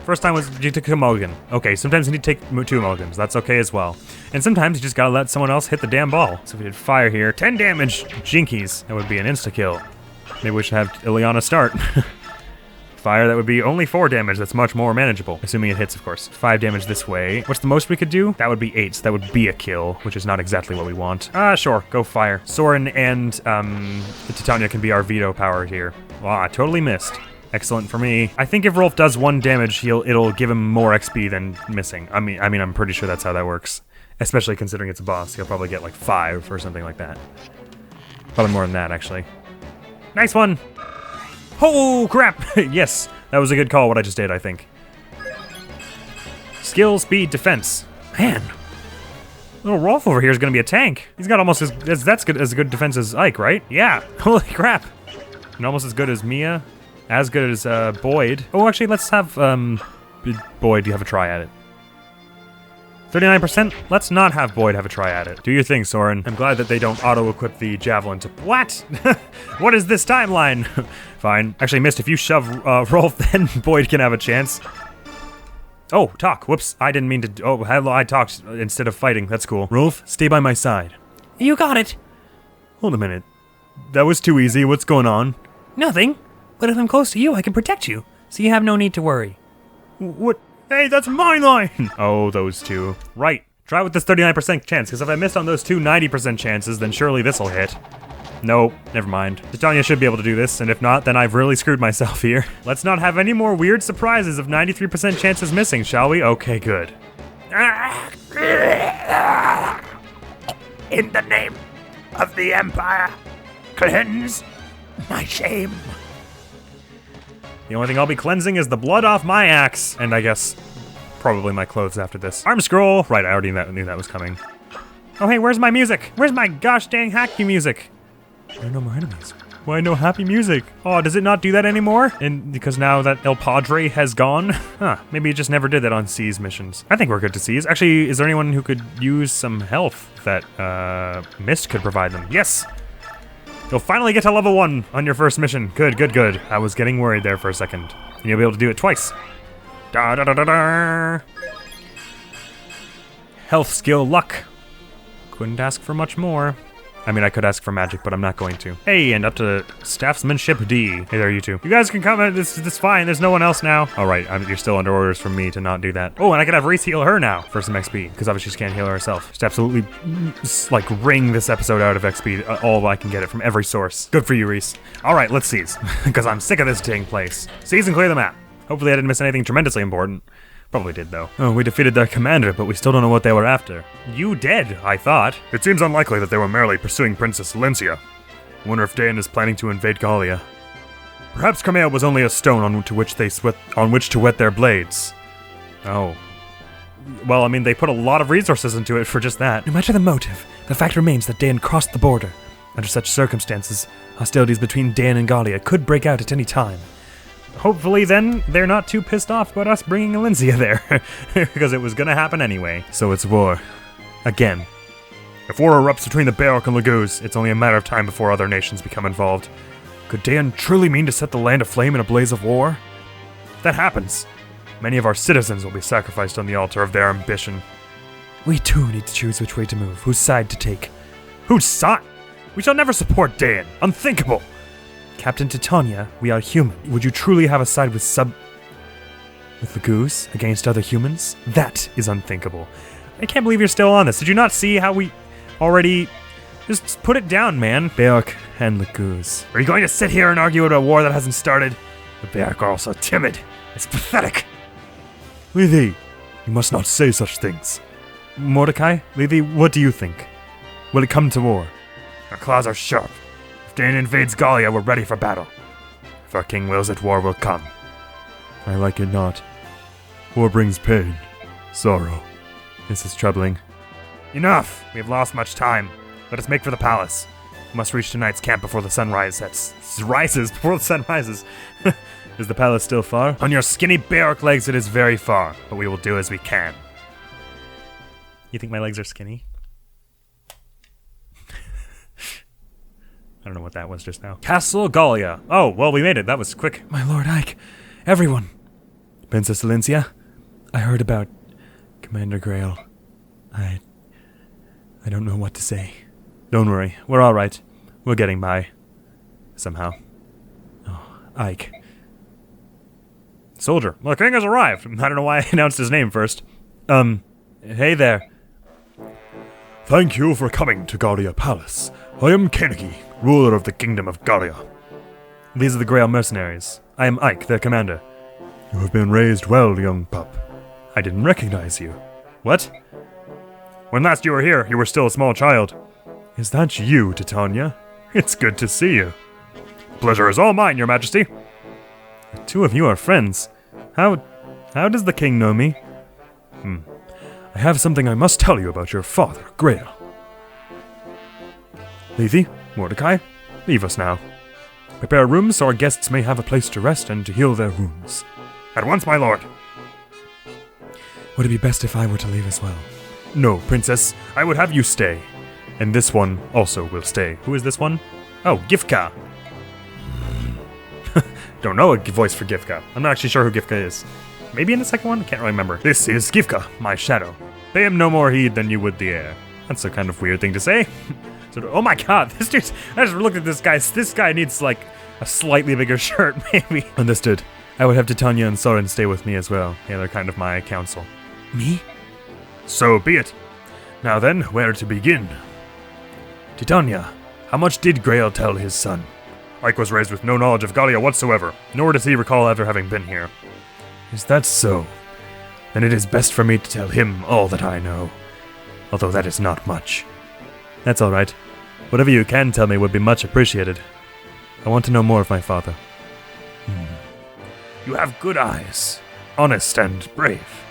S1: First time was you took a mulligan. Okay, sometimes you need to take 2 mulligans. That's okay as well. And sometimes you just gotta let someone else hit the damn ball. So if we did fire here, 10 damage, jinkies. That would be an insta-kill. Maybe we should have Ileana start. Fire, that would be only 4 damage. That's much more manageable. Assuming it hits, of course. 5 damage this way. What's the most we could do? That would be 8, so that would be a kill, which is not exactly what we want. Sure, go fire. Soren and Titania can be our veto power here. Wow, I totally missed. Excellent for me. I think if Rolf does 1 damage, it'll give him more XP than missing. I mean, I'm pretty sure that's how that works. Especially considering it's a boss. He'll probably get like 5 or something like that. Probably more than that, actually. Nice one! Oh, crap! Yes, that was a good call, what I just did, I think. Skill, speed, defense. Man, little Rolf over here is gonna be a tank. He's got almost as good defense as Ike, right? Yeah, holy crap. And almost as good as Mia. As good as Boyd. Oh, actually, let's have Boyd have a try at it. 39%? Let's not have Boyd have a try at it. Do your thing, Soren. I'm glad that they don't auto-equip the javelin to— What? What is this timeline? Fine. Actually, missed. If you shove Rolf, then Boyd can have a chance. Oh, talk. Whoops. I didn't mean to— Oh, hello, I talked instead of fighting. That's cool. Rolf, stay by my side.
S2: You got it.
S1: Hold a minute. That was too easy. What's going on?
S2: Nothing. But if I'm close to you, I can protect you. So you have no need to worry.
S1: What? Hey, that's my line! Oh, those two. Right. Try with this 39% chance, because if I missed on those two 90% chances, then surely this'll hit. Nope, never mind. Titania should be able to do this, and if not, then I've really screwed myself here. Let's not have any more weird surprises of 93% chances missing, shall we? Okay, good.
S2: In the name of the Empire, cleanse my shame.
S1: The only thing I'll be cleansing is the blood off my axe, and I guess probably my clothes after this. Arm scroll! Right, I already knew that was coming. Oh hey, where's my music? Where's my gosh dang hacky music? There are no more enemies. Why no happy music? Oh, does it not do that anymore? And because now that El Padre has gone? Huh, maybe it just never did that on C's missions. I think we're good to C's. Actually, is there anyone who could use some health that Mist could provide them? Yes! You'll finally get to level 1 on your first mission. Good, good, good. I was getting worried there for a second. And you'll be able to do it twice. Da da da da da. Health, skill, luck. Couldn't ask for much more. I mean, I could ask for magic, but I'm not going to. Hey, and up to Staffsmanship D. Hey there, you two. You guys can come in. This is fine. There's no one else now. All right, you're still under orders from me to not do that. Oh, and I could have Reese heal her now for some XP, because obviously she can't heal herself. Just absolutely, like, wring this episode out of XP, all I can get it from every source. Good for you, Reese. All right, let's seize, because I'm sick of this taking place. Seize and clear the map. Hopefully I didn't miss anything tremendously important. Probably did, though. Oh, we defeated their commander, but we still don't know what they were after. You did, I thought. It seems unlikely that they were merely pursuing Princess Valencia. Wonder if Dain is planning to invade Gallia. Perhaps Kamea was only a stone on which to whet their blades. Oh. Well, I mean, they put a lot of resources into it for just that. No matter the motive, the fact remains that Dain crossed the border. Under such circumstances, hostilities between Dain and Gallia could break out at any time. Hopefully then, they're not too pissed off about us bringing Valencia there, because it was gonna happen anyway. So it's war. Again. If war erupts between the Beorc and Laguz, it's only a matter of time before other nations become involved. Could Dain truly mean to set the land aflame in a blaze of war? If that happens, many of our citizens will be sacrificed on the altar of their ambition. We too need to choose which way to move, whose side to take. Whose side? We shall never support Dain. Unthinkable! Captain Titania, we are human. Would you truly have a side with the goose against other humans? That is unthinkable. I can't believe you're still on this. Did you not see how we already... Just put it down, man. Beorc and Laguz. Are you going to sit here and argue about a war that hasn't started? The Beorc are also timid. It's pathetic. Levi, you must not say such things. Mordecai, Levi, what do you think? Will it come to war? Our claws are sharp. If Dain invades Gallia, we're ready for battle. If our king wills it, war will come. I like it not. War brings pain, sorrow. This is troubling. Enough! We have lost much time. Let us make for the palace. We must reach tonight's camp before the sunrise rises. Before the sun rises. Is the palace still far? On your skinny Beorc legs, it is very far, but we will do as we can. You think my legs are skinny? I don't know what that was just now. Castle Gallia. Oh, well, we made it. That was quick. My Lord Ike. Everyone. Princess Valencia. I heard about Commander Grail. I don't know what to say. Don't worry. We're all right. We're getting by. Somehow. Oh, Ike. Soldier. Well, the king has arrived. I don't know why I announced his name first. Hey there. Thank you for coming to Gallia Palace. I am Kenegi, ruler of the Kingdom of Gallia. These are the Grail mercenaries. I am Ike, their commander. You have been raised well, young pup. I didn't recognize you. What? When last you were here, you were still a small child. Is that you, Titania? It's good to see you. Pleasure is all mine, your majesty. The two of you are friends. How does the king know me? I have something I must tell you about your father, Grail. Lethe, Mordecai, leave us now. Prepare rooms so our guests may have a place to rest and to heal their wounds. At once, my lord. Would it be best if I were to leave as well? No, princess, I would have you stay. And this one also will stay. Who is this one? Oh, Gifka. Don't know a voice for Gifka. I'm not actually sure who Gifka is. Maybe in the second one? I can't really remember. This is Gifka, my shadow. Pay him no more heed than you would the air. That's a kind of weird thing to say. Oh my god, this dude's... I just looked at this guy. This guy needs, like, a slightly bigger shirt, maybe. Understood. I would have Titania and Soren stay with me as well. Yeah, they're kind of my council. Me? So be it. Now then, where to begin? Titania, how much did Grail tell his son? Ike was raised with no knowledge of Gallia whatsoever, nor does he recall ever having been here. Is that so? Then it is best for me to tell him all that I know. Although that is not much. That's all right. Whatever you can tell me would be much appreciated. I want to know more of my father. You have good eyes, honest and brave.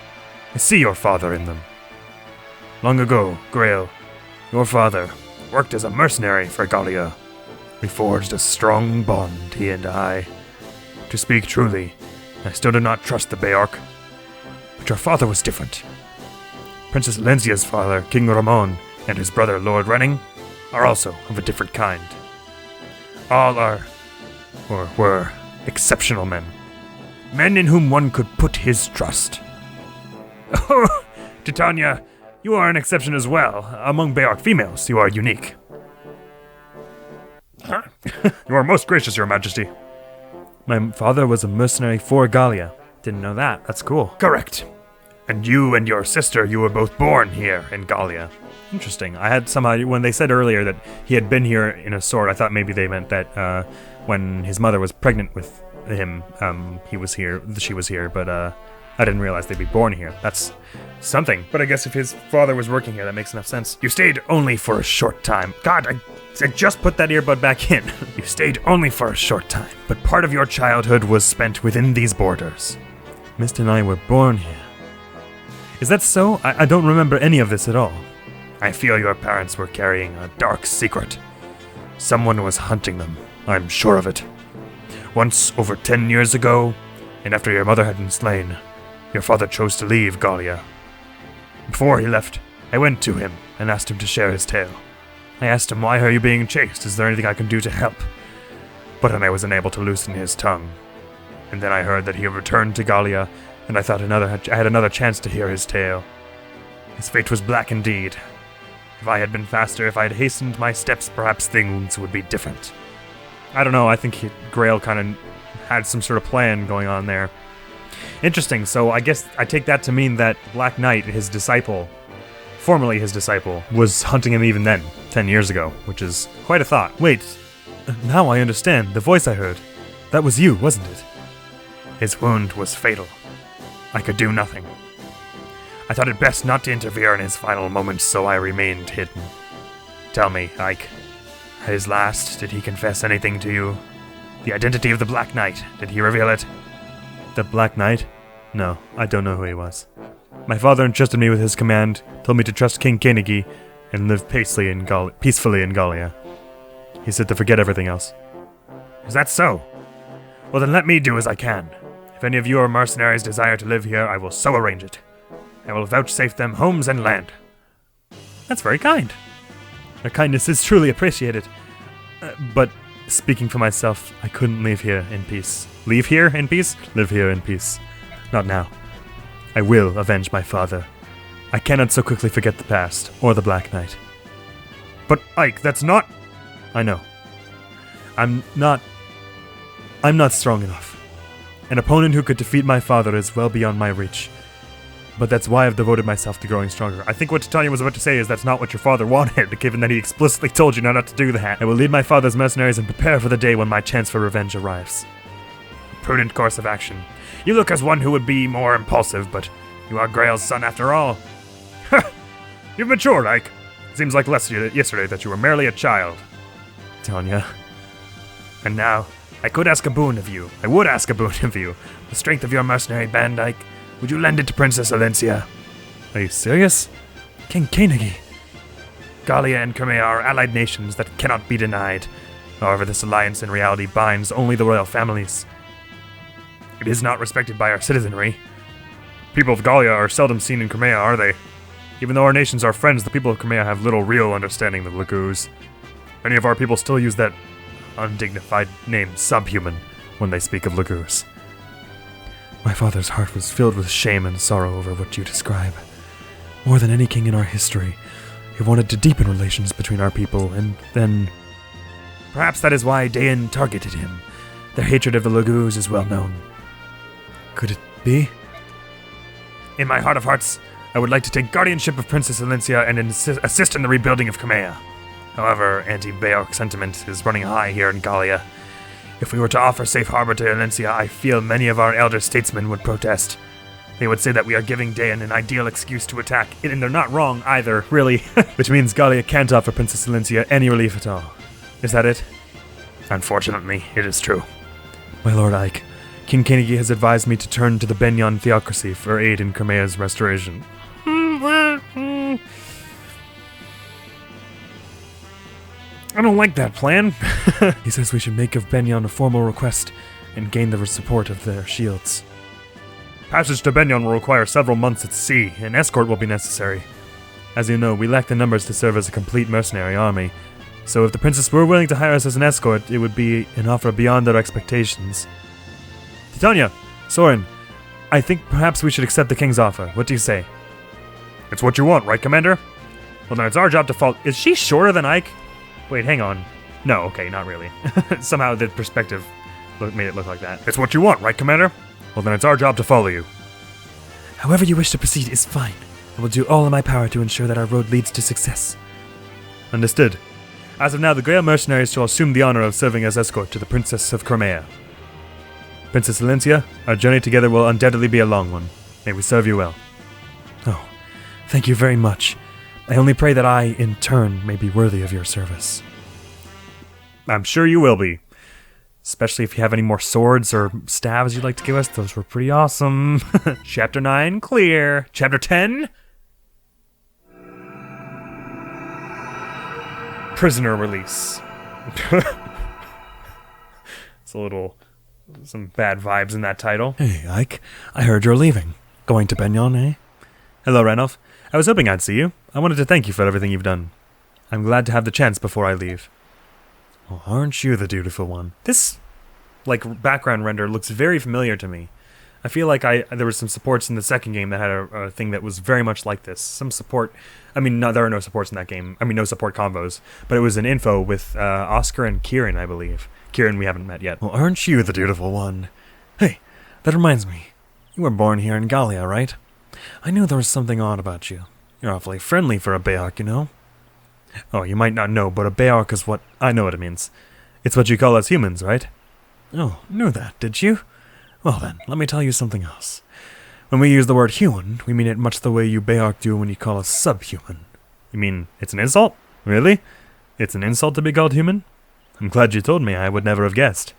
S1: I see your father in them. Long ago, Grail, your father, worked as a mercenary for Gallia. We forged a strong bond, he and I. To speak truly, I still do not trust the Beorc. But your father was different. Princess Lenzia's father, King Ramon, and his brother, Lord Renning, are also of a different kind. All are, or were, exceptional men. Men in whom one could put his trust. Oh, Titania, you are an exception as well. Among Beorc females, you are unique. You are most gracious, your majesty. My father was a mercenary for Gallia. Didn't know that. That's cool. Correct. And you and your sister, you were both born here in Gallia. Interesting. I had somehow, when they said earlier that he had been here in a sword, I thought maybe they meant that when his mother was pregnant with him, she was here, but I didn't realize they'd be born here. That's something. But I guess if his father was working here, that makes enough sense. You stayed only for a short time. God, I just put that earbud back in. You stayed only for a short time, but part of your childhood was spent within these borders. Mist and I were born here. Is that so? I don't remember any of this at all. I feel your parents were carrying a dark secret. Someone was hunting them. I'm sure of it. Once, over 10 years ago, and after your mother had been slain, your father chose to leave Gallia. Before he left, I went to him and asked him to share his tale. I asked him, why are you being chased? Is there anything I can do to help? But then I was unable to loosen his tongue. And then I heard that he had returned to Gallia, and I thought I had another chance to hear his tale. His fate was black indeed. If I had been faster, if I had hastened my steps, perhaps things would be different. I don't know, I think Grail kind of had some sort of plan going on there. Interesting, so I guess I take that to mean that Black Knight, his disciple, formerly his disciple, was hunting him even then, 10 years ago, which is quite a thought. Wait, now I understand, the voice I heard. That was you, wasn't it? His wound was fatal. I could do nothing. I thought it best not to interfere in his final moments, so I remained hidden. Tell me, Ike, at his last, did he confess anything to you? The identity of the Black Knight, did he reveal it? The Black Knight? No, I don't know who he was. My father entrusted me with his command, told me to trust King Koenigi, and live peacefully in Gallia. He said to forget everything else. Is that so? Well then let me do as I can. If any of your mercenaries desire to live here, I will so arrange it. I will vouchsafe them homes and land. That's very kind. Their kindness is truly appreciated. But speaking for myself, I couldn't leave here in peace. Leave here in peace? Live here in peace. Not now. I will avenge my father. I cannot so quickly forget the past, or the Black Knight. But Ike, that's not... I know. I'm not strong enough. An opponent who could defeat my father is well beyond my reach. But that's why I've devoted myself to growing stronger. I think what Titania was about to say is that's not what your father wanted, given that he explicitly told you not to do that. I will lead my father's mercenaries and prepare for the day when my chance for revenge arrives. Prudent course of action. You look as one who would be more impulsive, but you are Grail's son after all. You've matured, Ike. Seems like yesterday that you were merely a child. Tanya. And now, I could ask a boon of you. I would ask a boon of you. The strength of your mercenary band, Ike. Would you lend it to Princess Alencia? Are you serious? King Koenigi. Gallia and Crimea are allied nations that cannot be denied. However, this alliance in reality binds only the royal families. It is not respected by our citizenry. People of Gallia are seldom seen in Crimea, are they? Even though our nations are friends, the people of Crimea have little real understanding of the Laguz. Many of our people still use that undignified name, subhuman, when they speak of Laguz. My father's heart was filled with shame and sorrow over what you describe. More than any king in our history, he wanted to deepen relations between our people, and then... Perhaps that is why Dayan targeted him. Their hatred of the Laguz is well known. Could it be? In my heart of hearts, I would like to take guardianship of Princess Alencia and assist in the rebuilding of Crimea. However, anti-Beorc sentiment is running high here in Gallia. If we were to offer safe harbor to Alencia, I feel many of our elder statesmen would protest. They would say that we are giving Dayan an ideal excuse to attack, and they're not wrong either, really. Which means Gallia can't offer Princess Alencia any relief at all. Is that it? Unfortunately, it is true. My lord Ike, King Koenigi has advised me to turn to the Benyon theocracy for aid in Crimea's restoration. I don't like that plan. He says we should make of Benyon a formal request and gain the support of their shields. Passage to Benyon will require several months at sea. An escort will be necessary. As you know, we lack the numbers to serve as a complete mercenary army. So if the princess were willing to hire us as an escort, it would be an offer beyond their expectations. Titania, Soren, I think perhaps we should accept the king's offer. What do you say? It's what you want, right, Commander? Well, then it's our job to follow. Is she shorter than Ike? Wait, hang on. No, okay, not really. Somehow the perspective made it look like that. It's what you want, right, Commander? Well, then it's our job to follow you. However you wish to proceed is fine. I will do all in my power to ensure that our road leads to success. Understood. As of now, the Grail mercenaries shall assume the honor of serving as escort to the Princess of Crimea. Princess Alencia, our journey together will undoubtedly be a long one. May we serve you well. Oh, thank you very much. I only pray that I, in turn, may be worthy of your service. I'm sure you will be. Especially if you have any more swords or staves you'd like to give us. Those were pretty awesome. Chapter 9, clear. Chapter 10? Prisoner release. It's a little... some bad vibes in that title. Hey, Ike. I heard you're leaving. Going to Benyon, eh? Hello, Ranulph. I was hoping I'd see you. I wanted to thank you for everything you've done. I'm glad to have the chance before I leave. Well, aren't you the dutiful one? This, background render looks very familiar to me. I feel like there were some supports in the second game that had a thing that was very much like this. Some support... I mean, no, there are no supports in that game. I mean, no support combos. But it was an info with Oscar and Kieran, I believe. Kieran we haven't met yet. Well, aren't you the dutiful one? Hey, that reminds me. You were born here in Gallia, right? I knew there was something odd about you. You're awfully friendly for a Beorc, you know? Oh, you might not know, but a Beorc is what... I know what it means. It's what you call us humans, right? Oh, knew that, did you? Well then, let me tell you something else. When we use the word human, we mean it much the way you Beorc do when you call us subhuman. You mean it's an insult? Really? It's an insult to be called human? I'm glad you told me. I would never have guessed.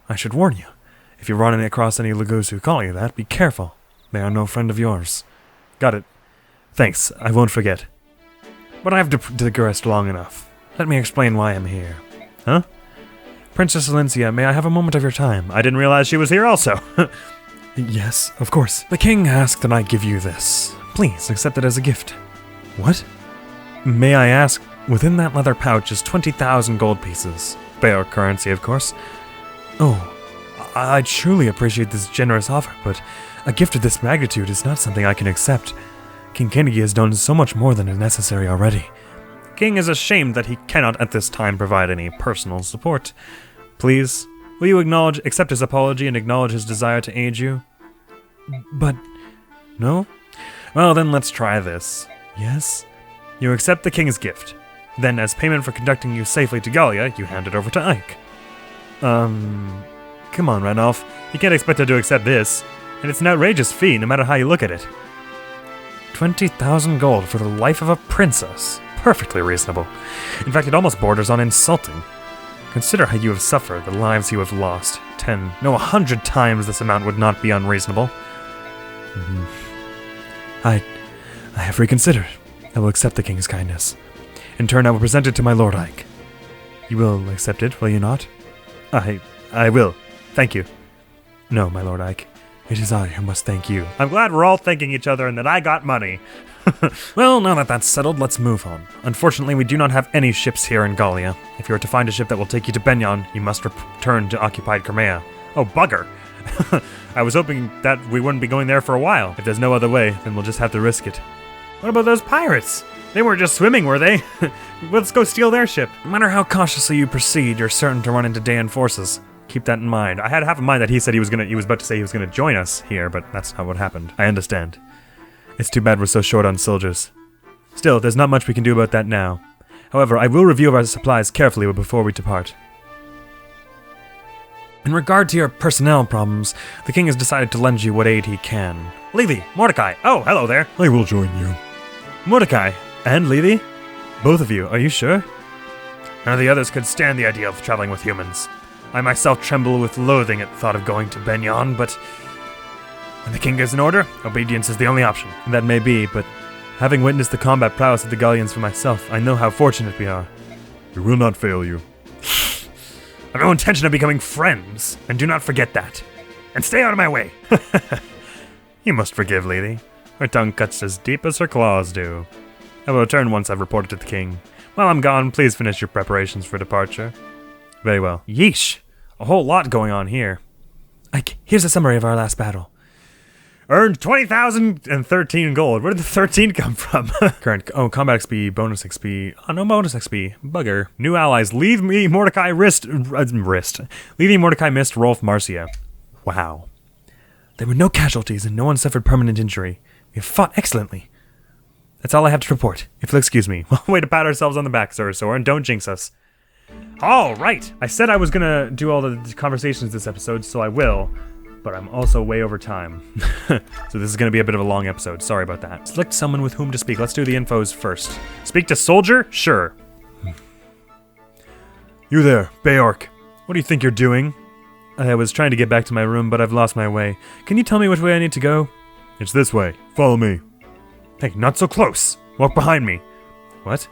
S1: I should warn you. If you run across any Laguz who call you that, be careful. They are no friend of yours. Got it. Thanks, I won't forget. But I've digressed long enough. Let me explain why I'm here. Huh? Princess Alencia, may I have a moment of your time? I didn't realize she was here also. Yes, of course. The king asked that I give you this. Please accept it as a gift. What? May I ask, within that leather pouch is 20,000 gold pieces. Beorc currency, of course. Oh, I truly appreciate this generous offer, but a gift of this magnitude is not something I can accept. King Koenigi has done so much more than is necessary already. King is ashamed that he cannot at this time provide any personal support. Please, will you accept his apology and acknowledge his desire to aid you? But, no? Well, then let's try this. Yes? You accept the king's gift. Then, as payment for conducting you safely to Gallia, you hand it over to Ike. Come on, Ranulph. You can't expect her to accept this. And it's an outrageous fee, no matter how you look at it. 20,000 gold for the life of a princess. Perfectly reasonable. In fact, it almost borders on insulting. Consider how you have suffered, the lives you have lost. 10, no, 100 times this amount would not be unreasonable. I have reconsidered. I will accept the king's kindness. In turn, I will present it to my Lord Ike. You will accept it, will you not? I will. Thank you. No, my Lord Ike. It is I who must thank you. I'm glad we're all thanking each other and that I got money. Well, now that that's settled, let's move on. Unfortunately, we do not have any ships here in Gallia. If you are to find a ship that will take you to Benyon, you must return to occupied Crimea. Oh, bugger. I was hoping that we wouldn't be going there for a while. If there's no other way, then we'll just have to risk it. What about those pirates? They weren't just swimming, were they? Let's go steal their ship. No matter how cautiously you proceed, you're certain to run into Daean forces. Keep that in mind. I had half in mind that he said he was about to say he was gonna join us here, but that's not what happened. I understand. It's too bad we're so short on soldiers. Still, there's not much we can do about that now. However, I will review our supplies carefully before we depart. In regard to your personnel problems, the king has decided to lend you what aid he can. Levy, Mordecai. Oh, hello there.
S3: I will join you.
S1: Mordecai and Levy? Both of you, are you sure? None of the others could stand the idea of traveling with humans. I myself tremble with loathing at the thought of going to Benyon, but when the king gives an order, obedience is the only option. That may be, but having witnessed the combat prowess of the Gallians for myself, I know how fortunate we are.
S3: We will not fail you.
S1: I've no intention of becoming friends, and do not forget that. And stay out of my way. You must forgive Lady. Her tongue cuts as deep as her claws do. I will return once I've reported to the king. While I'm gone, please finish your preparations for departure. Very well. Yeesh! A whole lot going on here. Ike, here's a summary of our last battle. Earned 20,013 gold. Where did the 13 come from? Current, combat XP, bonus XP. Oh, no bonus XP. Bugger. New allies. Leave me, Mordecai, Leaving Mordecai missed Rolf Marcia. Wow. There were no casualties and no one suffered permanent injury. We have fought excellently. That's all I have to report, if you'll excuse me. Way to pat ourselves on the back, Sir Soren. Don't jinx us. All right. I said I was gonna do all the conversations this episode, so I will. But I'm also way over time. So this is going to be a bit of a long episode. Sorry about that. Select someone with whom to speak. Let's do the infos first. Speak to soldier? Sure. You there, Beork. What do you think you're doing? I was trying to get back to my room, but I've lost my way. Can you tell me which way I need to go?
S3: It's this way. Follow me.
S1: Hey, not so close. Walk behind me. What?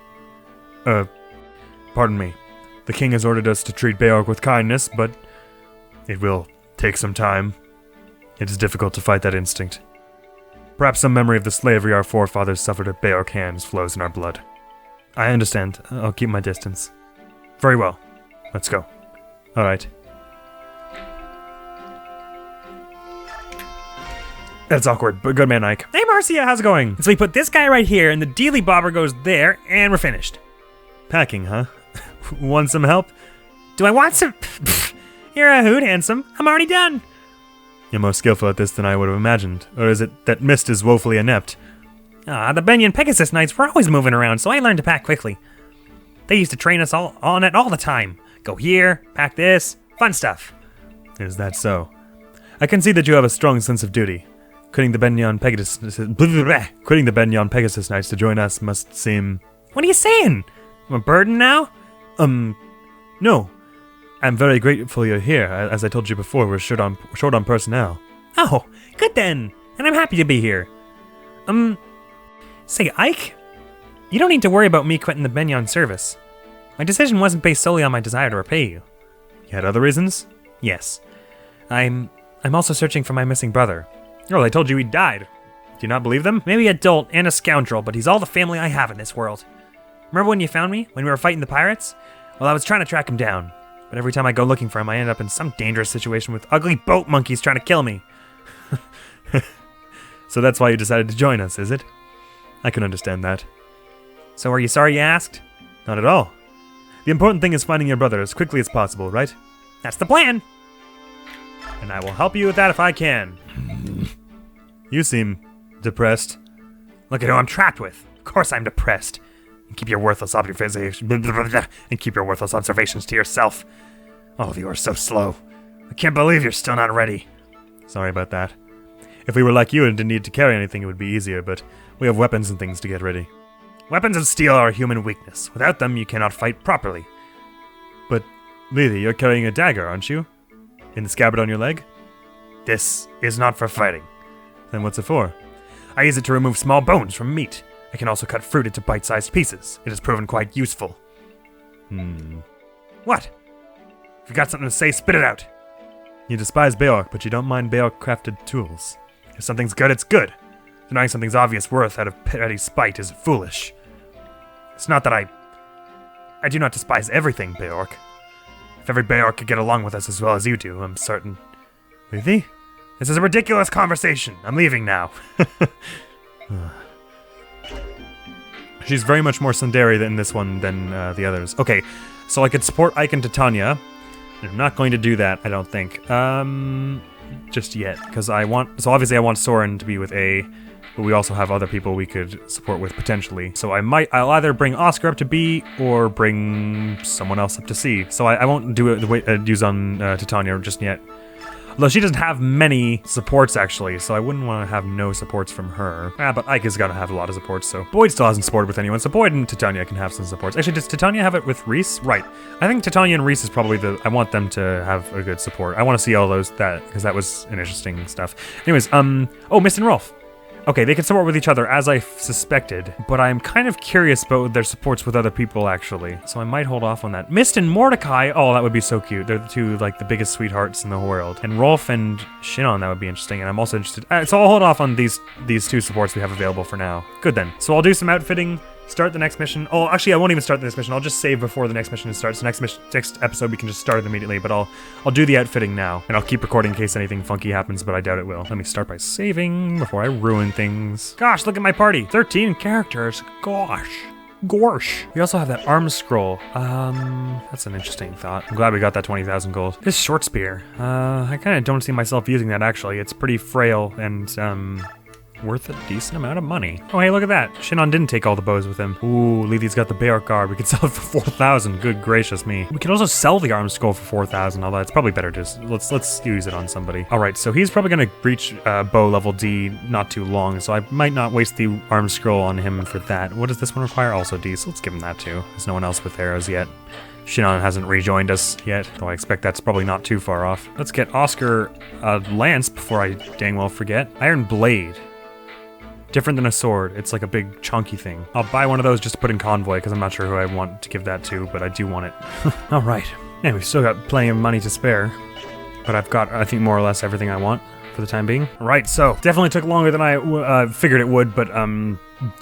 S1: Pardon me. The king has ordered us to treat Beork with kindness, but it will take some time. It is difficult to fight that instinct. Perhaps some memory of the slavery our forefathers suffered at Beork hands flows in our blood. I understand. I'll keep my distance. Very well. Let's go. Alright. That's awkward, but good man, Ike. Hey, Marcia, how's it going? So we put this guy right here, and the dealy bobber goes there, and we're finished. Packing, huh? Want some help? Do I want some? You're a hoot, handsome. I'm already done. You're more skillful at this than I would have imagined. Or is it that Mist is woefully inept? The Benyon Pegasus Knights were always moving around, so I learned to pack quickly. They used to train us all on it all the time. Go here, pack this, fun stuff. Is that so? I can see that you have a strong sense of duty. Quitting the Benyon Pegasus Knights to join us must seem... What are you saying? I'm a burden now? No. I'm very grateful you're here. As I told you before, we're short on personnel. Oh, good then. And I'm happy to be here. Say, Ike, you don't need to worry about me quitting the Benyon service. My decision wasn't based solely on my desire to repay you. You had other reasons? Yes. I'm also searching for my missing brother. Oh, they told you he died. Do you not believe them? Maybe a dolt and a scoundrel, but he's all the family I have in this world. Remember when you found me? When we were fighting the pirates? Well, I was trying to track him down. But every time I go looking for him, I end up in some dangerous situation with ugly boat monkeys trying to kill me. So that's why you decided to join us, is it? I can understand that. So are you sorry you asked? Not at all. The important thing is finding your brother as quickly as possible, right? That's the plan. And I will help you with that if I can. You seem depressed.
S2: Look at who I'm trapped with. Of course I'm depressed. And keep your worthless observations to yourself. All of you are so slow. I can't believe you're still not ready.
S1: Sorry about that. If we were like you and didn't need to carry anything, it would be easier, but we have weapons and things to get ready.
S2: Weapons of steel are a human weakness. Without them, you cannot fight properly.
S1: But, Lily, you're carrying a dagger, aren't you? In the scabbard on your leg?
S2: This is not for fighting.
S1: Then what's it for?
S2: I use it to remove small bones from meat. I can also cut fruit into bite-sized pieces. It has proven quite useful. What? If you got something to say, spit it out.
S1: You despise Beork, but you don't mind Beork-crafted tools.
S2: If something's good, it's good. Denying something's obvious worth out of petty spite is foolish. It's not that I do not despise everything, Beork. If every Beork could get along with us as well as you do, I'm certain.
S1: Really?
S2: This is a ridiculous conversation. I'm leaving now.
S1: She's very much more tsundere in this one than the others. Okay, so I could support Ike and Titania. I'm not going to do that, I don't think. Just yet, because so obviously I want Soren to be with A, but we also have other people we could support with potentially. So I'll either bring Oscar up to B or bring someone else up to C. So I won't do it the way use on Titania just yet. Although she doesn't have many supports, actually, so I wouldn't want to have no supports from her. But Ike has got to have a lot of supports, so... Boyd still hasn't supported with anyone, so Boyd and Titania can have some supports. Actually, does Titania have it with Reese? Right. I think Titania and Reese is probably I want them to have a good support. I want to see all because that was an interesting stuff. Anyways, oh, Mist and Rolf. Okay, they can support with each other, as I suspected, but I'm kind of curious about their supports with other people, actually. So I might hold off on that. Mist and Mordecai, oh, that would be so cute. They're the two, like, the biggest sweethearts in the world. And Rolf and Shinon, that would be interesting, and I'm also interested... so I'll hold off on these two supports we have available for now. Good, then. So I'll do some outfitting, start the next mission. Oh, actually, I won't even start the next mission. I'll just save before the next mission starts. The next episode, we can just start it immediately, but I'll do the outfitting now. And I'll keep recording in case anything funky happens, but I doubt it will. Let me start by saving before I ruin things. Gosh, look at my party. 13 characters. Gosh. Gorsh. We also have that arm scroll. That's an interesting thought. I'm glad we got that 20,000 gold. This short spear. I kind of don't see myself using that, actually. It's pretty frail and, worth a decent amount of money. Oh, hey, look at that. Shinon didn't take all the bows with him. Ooh, Lethi's got the Beork guard. We could sell it for 4,000. Good gracious me. We could also sell the arm scroll for 4,000, although it's probably better just... Let's use it on somebody. All right, so he's probably going to reach bow level D not too long, so I might not waste the arm scroll on him for that. What does this one require? Also D, so let's give him that too. There's no one else with arrows yet. Shinon hasn't rejoined us yet, though I expect that's probably not too far off. Let's get Oscar a lance before I dang well forget. Iron blade. Different than a sword. It's like a big chunky thing. I'll buy one of those just to put in convoy because I'm not sure who I want to give that to, but I do want it. All right. Yeah, we've still got plenty of money to spare, but I've got, I think, more or less everything I want for the time being. All right, so definitely took longer than I figured it would, but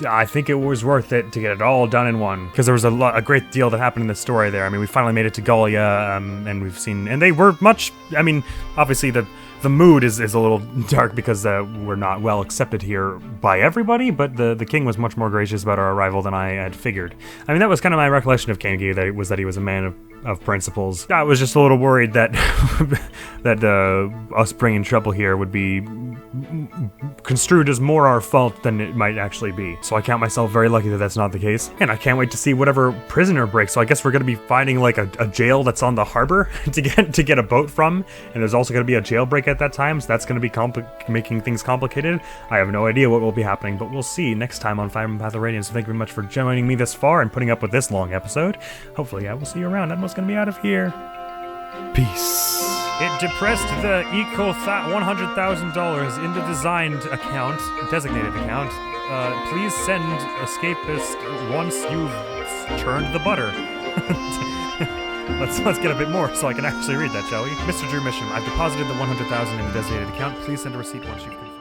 S1: I think it was worth it to get it all done in one because there was a great deal that happened in the story there. I mean, we finally made it to Gallia, and we've seen, and they were much. I mean, obviously the mood is a little dark because we're not well accepted here by everybody, but the king was much more gracious about our arrival than I had figured. I mean, that was kind of my recollection of Kengi, that he was a man of principles. I was just a little worried that us bringing trouble here would be construed as more our fault than it might actually be. So I count myself very lucky that that's not the case. And I can't wait to see whatever prisoner breaks. So I guess we're going to be finding like a jail that's on the harbor to get a boat from. And there's also going to be a jailbreak at that time. So that's going to be making things complicated. I have no idea what will be happening, but we'll see next time on Fire Emblem Path of Radiance. So thank you very much for joining me this far and putting up with this long episode. Hopefully I will see you around. I'm going to be out of here. Peace. It depressed the eco $100,000 in the designated account. Please send escapist once you've churned the butter. Let's get a bit more so I can actually read that, shall we? Mr. Drew Mission, I've deposited the $100,000 in the designated account. Please send a receipt once you've confirmed.